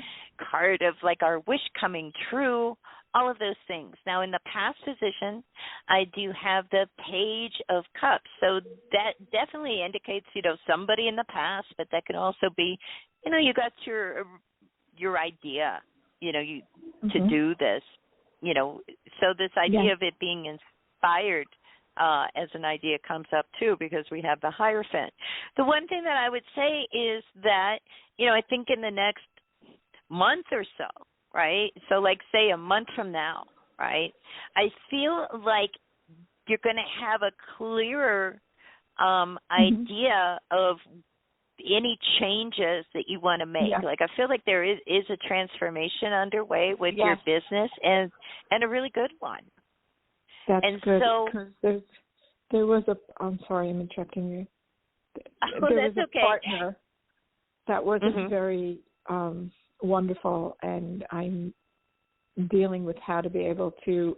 S2: card of like our wish coming true, all of those things. Now, in the past position, I do have the Page of Cups, so that definitely indicates, somebody in the past, but that can also be, you got your idea, to do this, so this idea of it being inspired as an idea comes up too, because we have the Hierophant. The one thing that I would say is that, I think in the next month or so, right? So like say a month from now, right? I feel like you're going to have a clearer idea of any changes that you want to make. Yeah. Like I feel like there is a transformation underway with your business, and a really good one.
S3: That's good.
S2: So,
S3: because there was I'm sorry, I'm interrupting you.
S2: There was a
S3: partner that wasn't very wonderful, and I'm dealing with how to be able to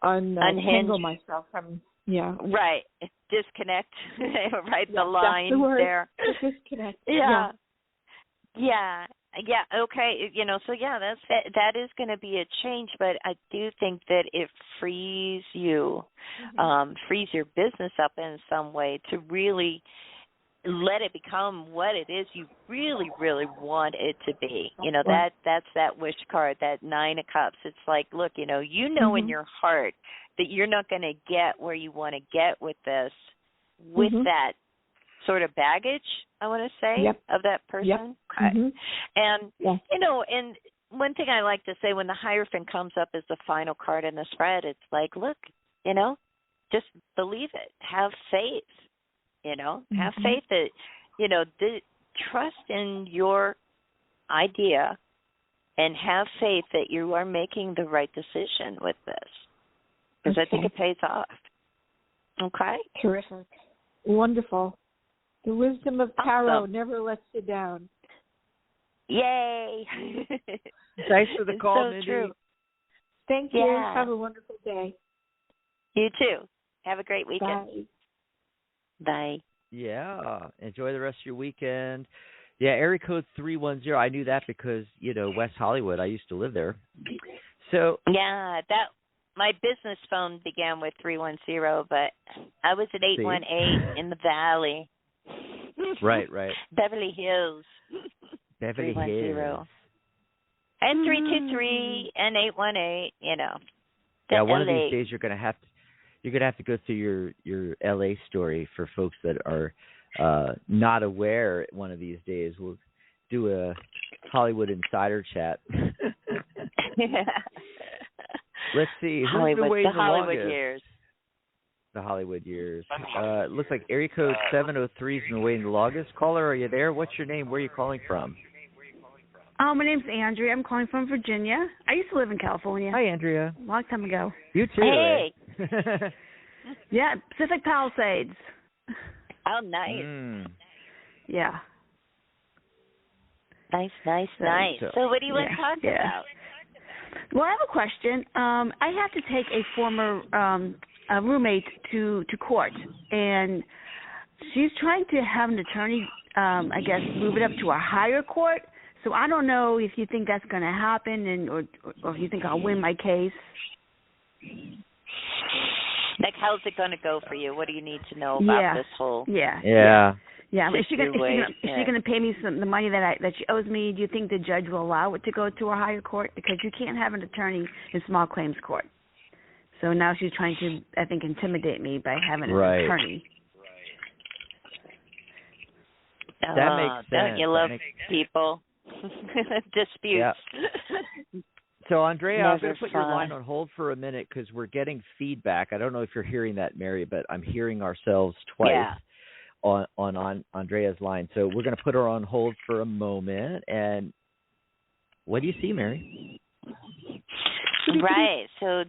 S3: untangle myself from,
S2: Right. Disconnect, right, the lines there.
S3: Disconnect.
S2: Yeah. Okay. So that is going to be a change, but I do think that it frees you, frees your business up in some way to really let it become what it is you really, really want it to be. That's that wish card, that Nine of Cups. It's like, look, in your heart that you're not going to get where you want to get with this, with that sort of baggage, I want to say, of that person.
S3: Yep.
S2: Okay. And, and one thing I like to say when the Hierophant comes up as the final card in the spread, it's like, look, just believe it. Have faith, have faith that, trust in your idea and have faith that you are making the right decision with this. Because I think it pays off. Okay?
S3: Terrific. Wonderful. The wisdom of tarot never lets you down.
S2: Yay!
S1: Thanks for the call,
S2: so
S1: Mindy.
S2: True.
S3: Thank you. Have a wonderful day.
S2: You too. Have a great weekend. Bye.
S1: Yeah. Enjoy the rest of your weekend. Yeah, area code 310. I knew that because, West Hollywood. I used to live there. So my business phone began with 310, but I was at 818 in the Valley. Right.
S2: Beverly Hills.
S1: Beverly
S2: 310.
S1: Hills.
S2: And 323 and 818,
S1: Yeah, one
S2: LA.
S1: of these days you're gonna have to go through your LA story for folks that are not aware. One of these days we'll do a Hollywood insider chat. Let's see. Who's been waiting the
S2: Hollywood
S1: longest?
S2: years.
S1: The Hollywood years. It looks like area code 703's been waiting the longest. Caller, are you there? What's your name? Where are you calling from?
S4: Oh, my name's Andrea. I'm calling from Virginia. I used to live in California.
S1: Hi, Andrea.
S4: A long time ago.
S1: You too.
S2: Hey.
S4: Yeah, Pacific Palisades.
S2: Oh, nice.
S4: Yeah.
S2: Nice. So what do you want to talk about?
S4: Well, I have a question. I have to take a former roommate to court, and she's trying to have an attorney, I guess, move it up to a higher court. So I don't know if you think that's going to happen, or if you think I'll win my case.
S2: Like, how's it going to go for you? What do you need to know about this whole?
S4: Yeah. Is she going to pay me the money that she owes me? Do you think the judge will allow it to go to a higher court? Because you can't have an attorney in small claims court. So now she's trying to, I think, intimidate me by having an attorney.
S1: That makes sense.
S2: Don't you love people? Disputes.
S1: Yeah. So, Andrea, I'm going to put your line on hold for a minute because we're getting feedback. I don't know if you're hearing that, Mary, but I'm hearing ourselves twice on Andrea's line. So we're going to put her on hold for a moment. And what do you see, Mary?
S2: Right. So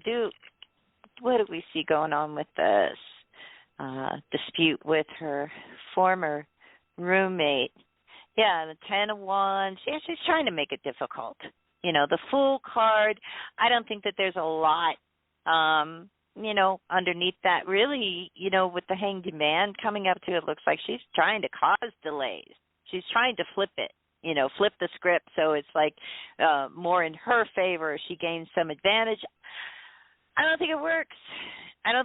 S2: what do we see going on with this dispute with her former roommate? Yeah, the 10 of Wands. Yeah, she's trying to make it difficult. The Fool card, I don't think that there's a lot, underneath that. Really, with the Hanged Man coming up to it, looks like she's trying to cause delays. She's trying to flip it, flip the script so it's like more in her favor. She gains some advantage. I don't think it works. And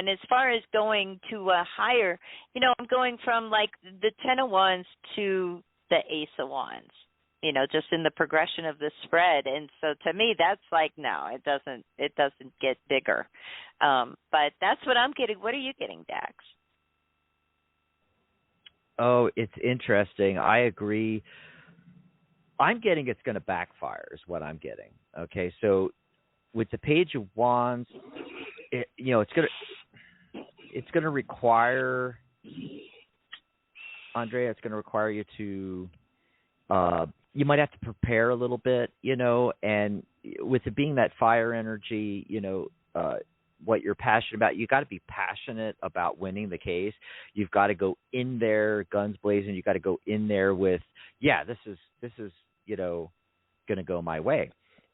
S2: as far as going to a higher, I'm going from like the 10 of Wands to the Ace of Wands, just in the progression of the spread. And so to me, that's like, no, it doesn't get bigger. But that's what I'm getting. What are you getting, Dax?
S1: Oh, it's interesting. I agree. I'm getting it's going to backfire is what I'm getting. Okay, so with the Page of Wands, it's going to require, Andrea, it's going to require you to, you might have to prepare a little bit, and with it being that fire energy, what you're passionate about, you got to be passionate about winning the case. You've got to go in there, guns blazing. You got to go in there with, this is going to go my way.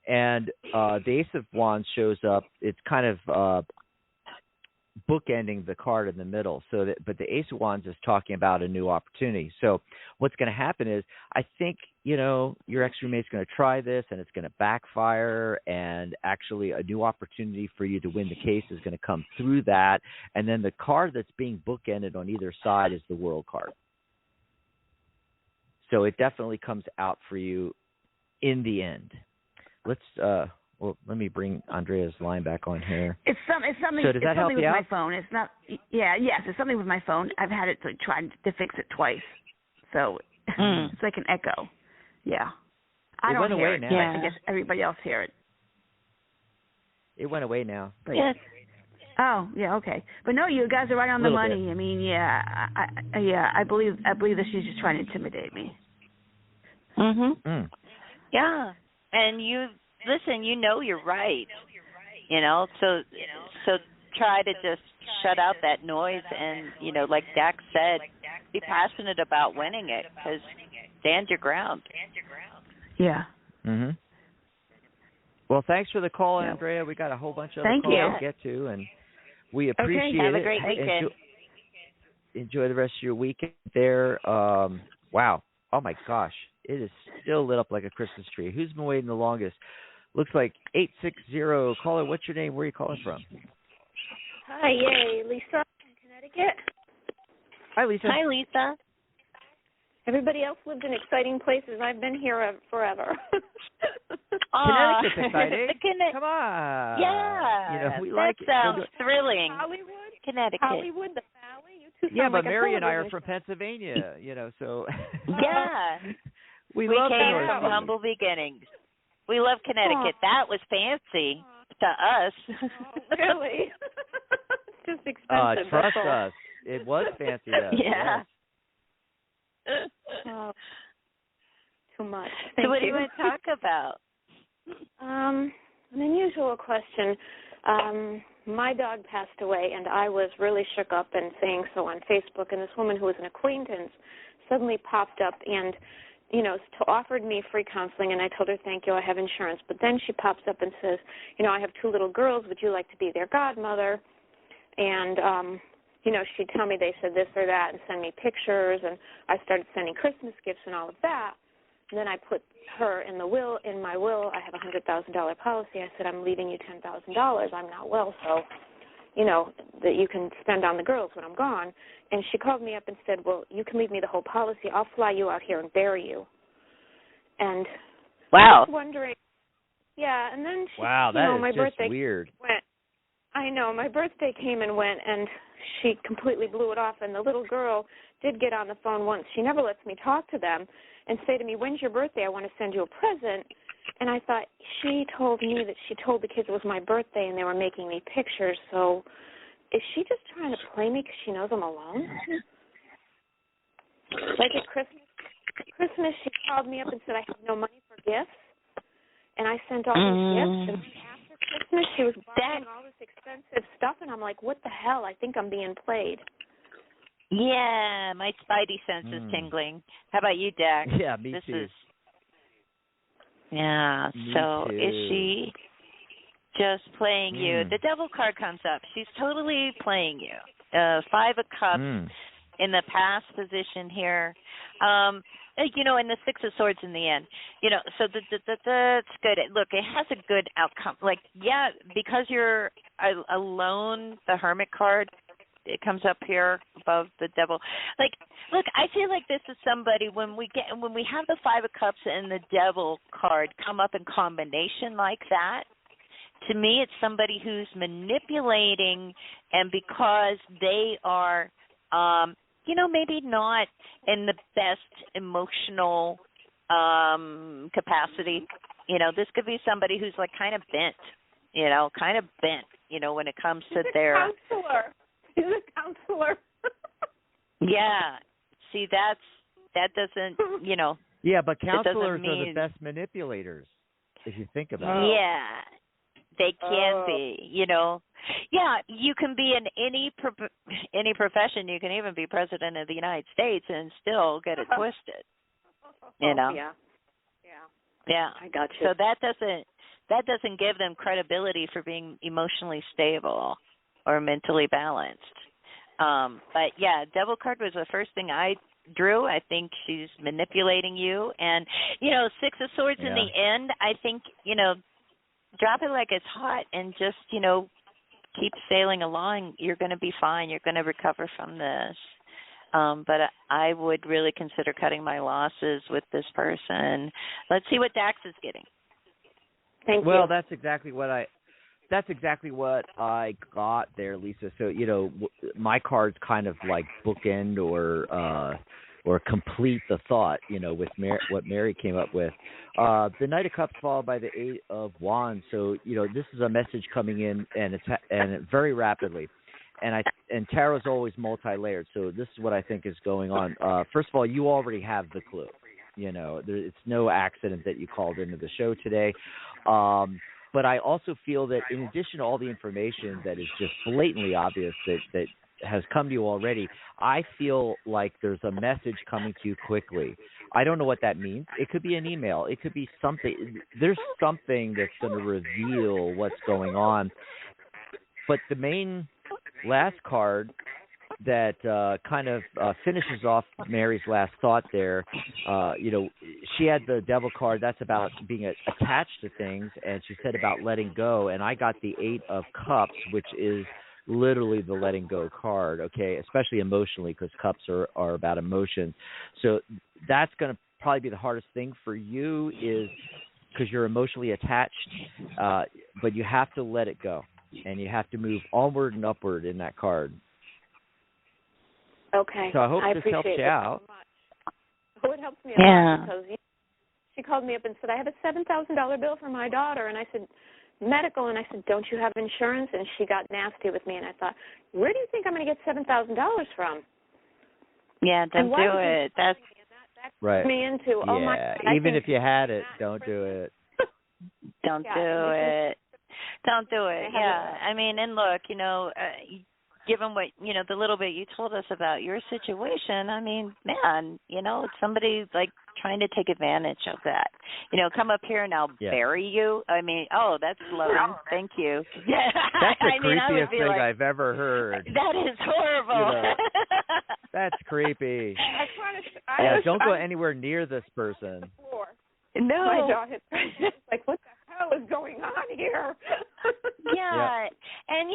S1: And the Ace of Wands shows up. It's kind of bookending the card in the middle. But the Ace of Wands is talking about a new opportunity. So what's going to happen is, I think your ex-roommate's going to try this, and it's going to backfire. And actually, a new opportunity for you to win the case is going to come through that. And then the card that's being bookended on either side is the World card. So it definitely comes out for you in the end. Let me bring Andrea's line back on here.
S4: It's something.
S1: So does that help you out?
S4: It's something with my phone. It's not. Yes, it's something with my phone. I've had it try to fix it twice, so it's like an echo. Yeah, I don't hear it. Now. Yeah. I guess everybody else hear it.
S1: It went away now.
S2: Yes.
S4: Oh, yeah, okay. But no, you guys are right on the money. Bit. I mean, I believe that she's just trying to intimidate me.
S2: Yeah. And you're right, so try to just shut out that noise and, like Dax said, be passionate about winning it, because stand your ground.
S4: Yeah.
S1: Well, thanks for the call, Andrea. We got a whole bunch of other calls to get to, and we appreciate it.
S2: Have a great weekend.
S1: Enjoy the rest of your weekend there. Wow. Oh, my gosh. It is still lit up like a Christmas tree. Who's been waiting the longest? Looks like 860. Caller, what's your name? Where are you calling from?
S5: Hi, Lisa from Connecticut.
S1: Hi, Lisa.
S2: Hi, Lisa.
S5: Everybody else lived in exciting places. I've been here forever.
S1: Connecticut's exciting. Come on.
S2: Yeah.
S1: We
S2: that
S1: like
S2: sounds
S1: it.
S5: Hollywood.
S2: Connecticcut.
S5: Hollywood, the Valley. You two
S1: Yeah,
S5: sound
S1: but
S5: like
S1: Mary
S5: a
S1: and I are
S5: television
S1: from Pennsylvania, so.
S2: Yeah.
S1: we
S2: We
S1: love the
S2: came
S1: North.
S2: from humble beginnings. We love Connecticut. That was fancy to us.
S5: Oh, really? It's just expensive.
S1: Trust us. It was fancy though.
S2: Yeah.
S1: Yes.
S5: Oh, too much.
S2: So what do you want to talk about?
S5: An unusual question. My dog passed away, and I was really shook up and saying so on Facebook, and this woman who was an acquaintance suddenly popped up and, offered me free counseling, and I told her, thank you, I have insurance. But then she pops up and says, I have 2 little girls. Would you like to be their godmother? And, she'd tell me they said this or that and send me pictures, and I started sending Christmas gifts and all of that. And then I put her in my will, I have a $100,000 policy. I said, I'm leaving you $10,000. I'm not well, so, that you can spend on the girls when I'm gone. And she called me up and said, well, you can leave me the whole policy. I'll fly you out here and bury you. And
S2: Wow.
S5: I was wondering, yeah, and then she,
S1: wow, that is
S5: my
S1: just
S5: birthday
S1: weird.
S5: went. I know, my birthday came and went, and she completely blew it off. And the little girl did get on the phone once. She never lets me talk to them and say to me, when's your birthday? I want to send you a present. And I thought, she told me that she told the kids it was my birthday and they were making me pictures. So is she just trying to play me because she knows I'm alone? Like at Christmas, she called me up and said I have no money for gifts. And I sent all these gifts. And after Christmas, she was buying all this expensive stuff. And I'm like, what the hell? I think I'm being played.
S2: Yeah, my spidey sense is tingling. How about you, Dax?
S1: Yeah, me too.
S2: Yeah,
S1: me
S2: so
S1: too.
S2: is she just playing you? The devil card comes up. She's totally playing you. 5 of Cups in the past position here. And the 6 of Swords in the end. So that's good. Look, it has a good outcome. Like, yeah, because you're alone, the Hermit card, it comes up here above the devil. Like, look, I feel like this is somebody when we have the 5 of Cups and the devil card come up in combination like that. To me, it's somebody who's manipulating, and because they are, maybe not in the best emotional capacity. This could be somebody who's like kind of bent. When it comes to their
S5: counselor. He's a counselor.
S2: Yeah. See, that doesn't,
S1: Yeah, but counselors
S2: mean...
S1: are the best manipulators, if you think about it.
S2: Yeah, they can be, Yeah, you can be in any profession. You can even be president of the United States and still get it twisted,
S5: Yeah.
S2: Yeah.
S5: I got you.
S2: So that doesn't give them credibility for being emotionally stable or mentally balanced. But yeah, devil card was the first thing I drew. I think she's manipulating you. And, 6 of Swords in the end, I think, drop it like it's hot and just, keep sailing along. You're going to be fine. You're going to recover from this. But I would really consider cutting my losses with this person. Let's see what Dax is getting.
S5: Thank you.
S1: Well, that's exactly what I got there, Lisa. So, my cards kind of like bookend or complete the thought, with what Mary came up with. The Knight of Cups followed by the 8 of Wands. So, this is a message coming in, and it's very rapidly. And tarot's always multi-layered. So this is what I think is going on. First of all, you already have the clue. It's no accident that you called into the show today. But I also feel that in addition to all the information that is just blatantly obvious that has come to you already, I feel like there's a message coming to you quickly. I don't know what that means. It could be an email. It could be something. There's something that's going to reveal what's going on. But the main last card that kind of finishes off Mary's last thought there, she had the devil card. That's about being attached to things, and she said about letting go. And I got the 8 of Cups, which is literally the letting go card, okay, especially emotionally, because cups are about emotions. So that's going to probably be the hardest thing for you, is because you're emotionally attached, but you have to let it go, and you have to move onward and upward in that card.
S5: Okay.
S1: So I hope this helps you out.
S5: So much. Oh, it helps me a lot, because she called me up and said, I have a $7,000 bill for my daughter, and I said, medical, and I said, don't you have insurance? And she got nasty with me, and I thought, where do you think I'm going to get $7,000 from?
S2: Yeah, don't do it. That's
S1: right.
S5: Me into, oh my God,
S1: even if you had it, don't do it.
S2: Don't do it. Don't do it. Yeah. I mean, and look, given what, the little bit you told us about your situation, I mean, man, it's somebody like trying to take advantage of that. Come up here and I'll bury you. I mean, that's loving. Thank you. Yeah.
S1: That's the creepiest thing I've ever heard.
S2: That is horrible.
S1: That's creepy. Don't go anywhere near this person.
S5: No. My jaw hit. Like, what the hell is going on here?
S2: Yeah. And,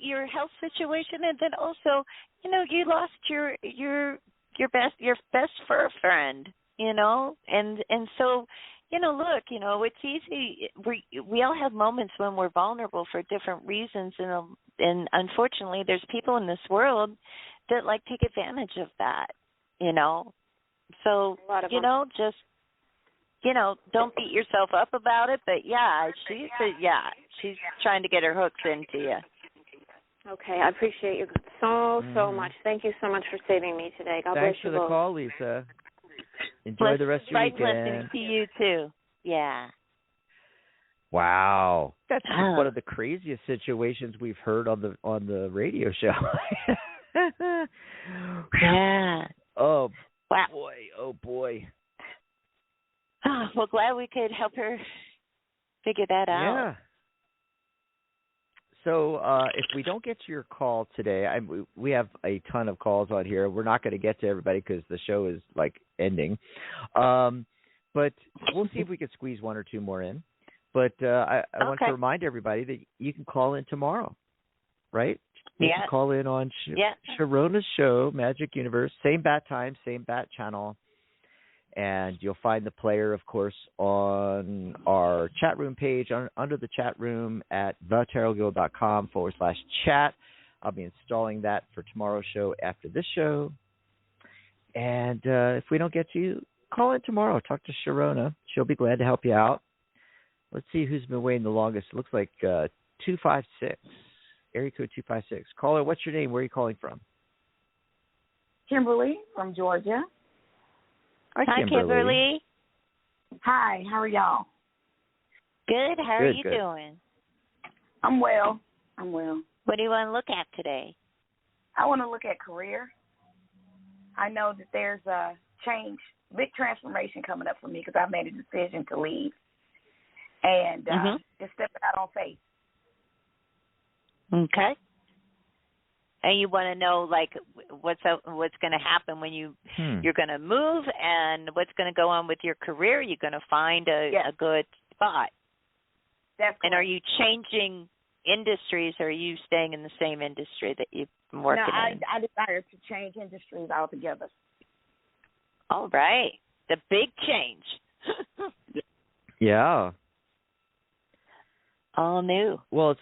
S2: your health situation, and then also, you lost your best fur friend, and so, look, it's easy. We all have moments when we're vulnerable for different reasons, and unfortunately, there's people in this world that take advantage of that, So, just don't beat yourself up about it. But she's trying to get her hooks into you.
S5: Okay, I appreciate you so much. Thank you so much for saving me today. God bless you both.
S1: Thanks for the call, Lisa. Enjoy the rest of your weekend.
S2: Blessings to you too. Yeah.
S1: Wow, that's one of the craziest situations we've heard on the radio show.
S2: Yeah.
S1: Oh
S2: wow.
S1: Boy. Oh boy.
S2: Well, glad we could help her figure that out.
S1: Yeah. So if we don't get to your call today, we have a ton of calls on here. We're not going to get to everybody because the show is ending. But we'll see if we can squeeze one or two more in. But I want to remind everybody that you can call in tomorrow, right? You can call in on Sharona's show, Magic Universe, same bat time, same bat channel. And you'll find the player, of course, on our chat room page, under the chat room at thetarotguild.com/chat. I'll be installing that for tomorrow's show after this show. And if we don't get to you, call in tomorrow. Talk to Sharona. She'll be glad to help you out. Let's see who's been waiting the longest. It looks like 256, area code 256. Caller, what's your name? Where are you calling from?
S6: Kimberly from Georgia.
S1: Hi, Kimberly.
S6: Hi, how are y'all?
S2: Good. How are you doing?
S6: I'm well.
S2: What do you want to look at today?
S6: I want to look at career. I know that there's a change, big transformation coming up for me because I've made a decision to leave and just stepping out on faith.
S2: Okay. And you want to know, what's going to happen when you're going to move, and what's going to go on with your career. You're going to find a good spot.
S6: That's correct.
S2: And are you changing industries, or are you staying in the same industry that you've been working in?
S6: I desire to change industries altogether.
S2: All right. The big change.
S1: Yeah.
S2: All new.
S1: Well,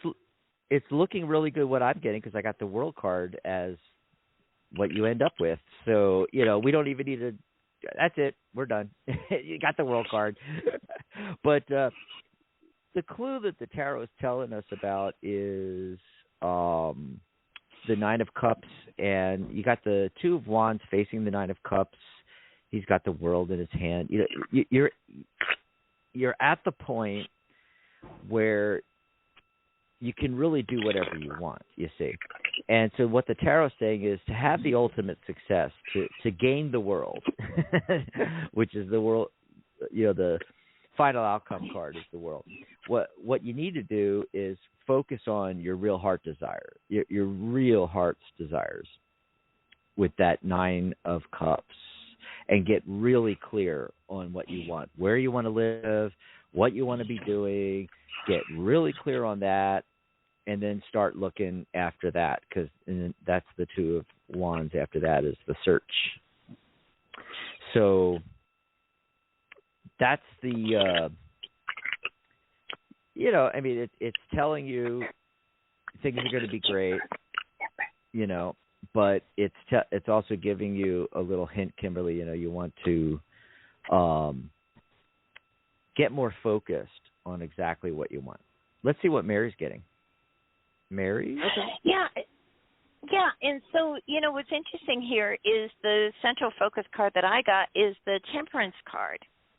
S1: it's looking really good what I'm getting because I got the World card as what you end up with. So, we don't even need to – that's it. We're done. You got the World card. But the clue that the tarot is telling us about is the Nine of Cups, and you got the Two of Wands facing the Nine of Cups. He's got the World in his hand. You're at the point where – you can really do whatever you want, you see. And so what the tarot is saying is to have the ultimate success, to gain the world, which is the world, the final outcome card is the world. What you need to do is focus on your real heart desire, your real heart's desires with that Nine of Cups, and get really clear on what you want, where you want to live, what you want to be doing. Get really clear on that. and then start looking after that, because that's the Two of Wands. After that is the search. So that's the, I mean, it's telling you things are going to be great, but it's also giving you a little hint, Kimberly. You want to get more focused on exactly what you want. Let's see what Mary's getting. Mary?
S2: Okay. Yeah, and so, what's interesting here is the central focus card that I got is the Temperance card,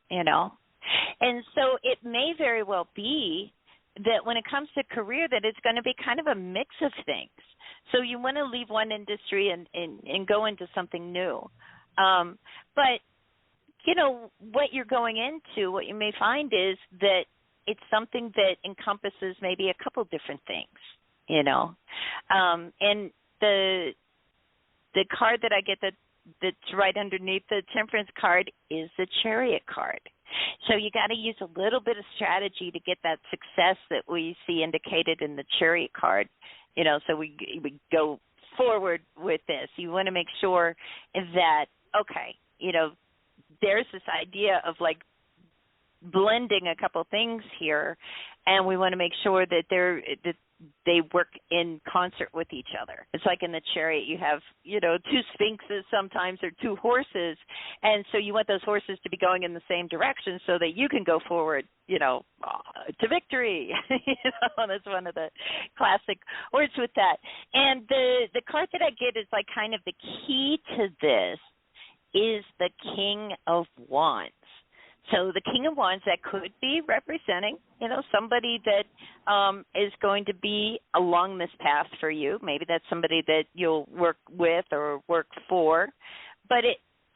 S2: And so it may very well be that when it comes to career that it's going to be kind of a mix of things. So you want to leave one industry and go into something new. But, what you're going into, what you may find is that it's something that encompasses maybe a couple different things, And the card that I get that's right underneath the Temperance card is the Chariot card. So you got to use a little bit of strategy to get that success that we see indicated in the Chariot card, so we go forward with this. You want to make sure that, okay, there's this idea of like blending a couple things here, and we want to make sure that they work in concert with each other. It's like in the Chariot, you have, two sphinxes sometimes or two horses, and so you want those horses to be going in the same direction so that you can go forward, to victory. That's one of the classic words with that. And the card that I get is like kind of the key to this is the King of Wands. So the King of Wands, that could be representing, somebody that is going to be along this path for you. Maybe that's somebody that you'll work with or work for. But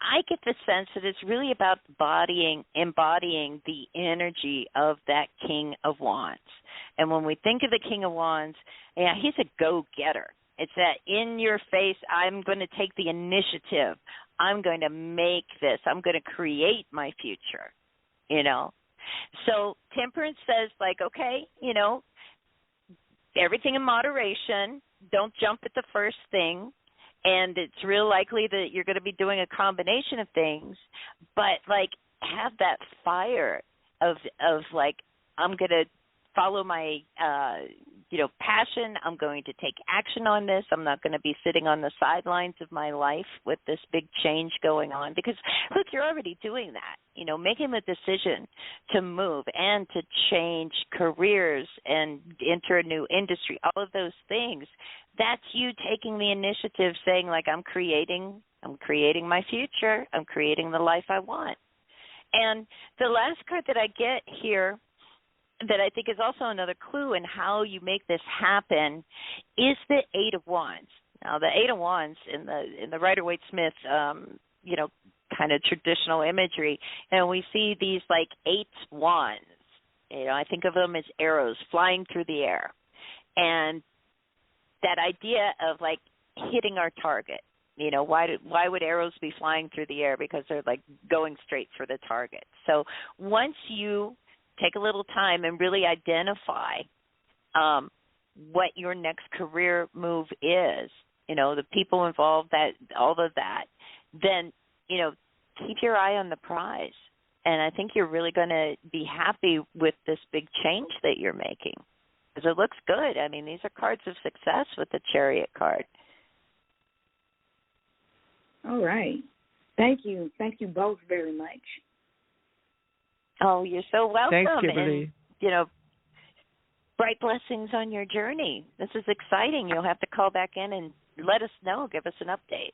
S2: I get the sense that it's really about embodying the energy of that King of Wands. And when we think of the King of Wands, he's a go-getter. It's that in your face, I'm going to take the initiative. I'm going to make this. I'm going to create my future, So Temperance says, like, okay, everything in moderation. Don't jump at the first thing. And it's real likely that you're going to be doing a combination of things. But, like, have that fire of like, I'm going to follow my, passion. I'm going to take action on this. I'm not going to be sitting on the sidelines of my life with this big change going on. Because, look, you're already doing that, making the decision to move and to change careers and enter a new industry, all of those things. That's you taking the initiative, saying, like, I'm creating my future. I'm creating the life I want. And the last card that I get here that I think is also another clue in how you make this happen is the Eight of Wands. Now, the Eight of Wands in the Rider-Waite-Smith, kind of traditional imagery, and we see these like 8 wands. I think of them as arrows flying through the air, and that idea of like hitting our target. Why would arrows be flying through the air? Because they're like going straight for the target. So once you take a little time and really identify what your next career move is, the people involved, all of that, then, keep your eye on the prize. And I think you're really going to be happy with this big change that you're making because it looks good. I mean, these are cards of success with the Chariot card.
S6: All right. Thank you. Thank you both very much.
S2: Oh, you're so welcome.
S1: Thanks, Kimberly.
S2: And, bright blessings on your journey. This is exciting. You'll have to call back in and let us know. Give us an update.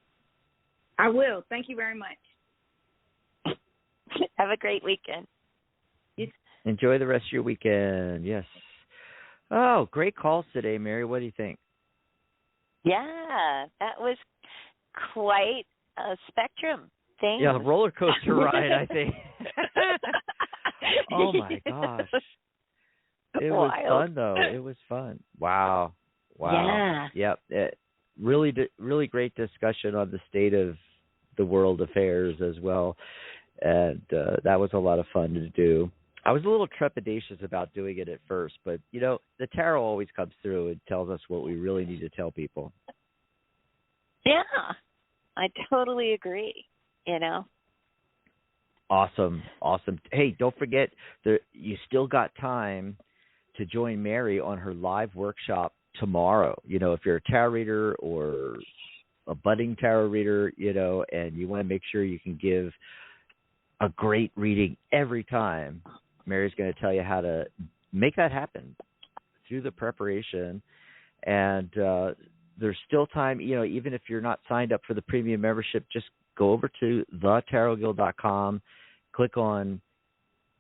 S6: I will. Thank you very much.
S2: Have a great weekend.
S1: Enjoy the rest of your weekend. Yes. Oh, great calls today, Mary. What do you think?
S2: Yeah, that was quite a spectrum. Things.
S1: Yeah, a roller coaster ride, I think. Oh, my gosh. It was fun, though. It was fun. Wow.
S2: Yeah.
S1: Yep. Really great discussion on the state of the world affairs as well. And that was a lot of fun to do. I was a little trepidatious about doing it at first, but, the tarot always comes through and tells us what we really need to tell people.
S2: Yeah, I totally agree,
S1: Awesome. Hey, don't forget, you still got time to join Mary on her live workshop tomorrow. If you're a tarot reader or a budding tarot reader, and you want to make sure you can give a great reading every time, Mary's going to tell you how to make that happen through the preparation. And there's still time, even if you're not signed up for the premium membership, just go over to thetarotguild.com, click on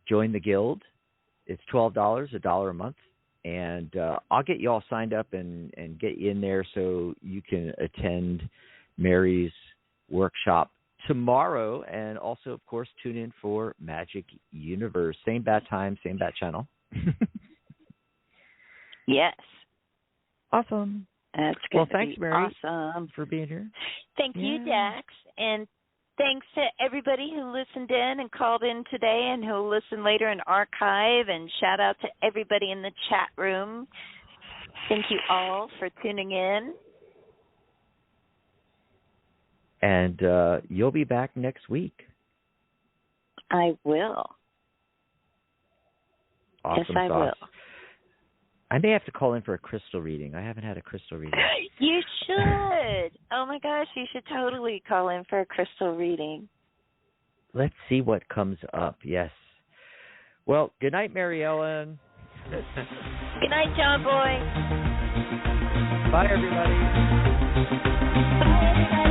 S1: Join the Guild. It's $12, $1 a month. And I'll get you all signed up and get you in there so you can attend Mary's workshop tomorrow. And also, of course, tune in for Magic Universe. Same bat time, same bat channel.
S2: Yes.
S3: Awesome.
S2: That's good.
S1: Well, thanks, Mary,
S2: awesome
S1: for being here.
S2: Thank you, Dax. And thanks to everybody who listened in and called in today and who'll listen later in archive. And shout out to everybody in the chat room. Thank you all for tuning in.
S1: And you'll be back next week.
S2: I will.
S1: Awesome
S2: yes, I
S1: sauce.
S2: will.
S1: I may have to call in for a crystal reading. I haven't had a crystal reading.
S2: You should. Oh, my gosh, you should totally call in for a crystal reading.
S1: Let's see what comes up, yes. Well, good night, Mary Ellen.
S2: Good night, John Boy.
S1: Bye, everybody.
S2: Bye, everybody.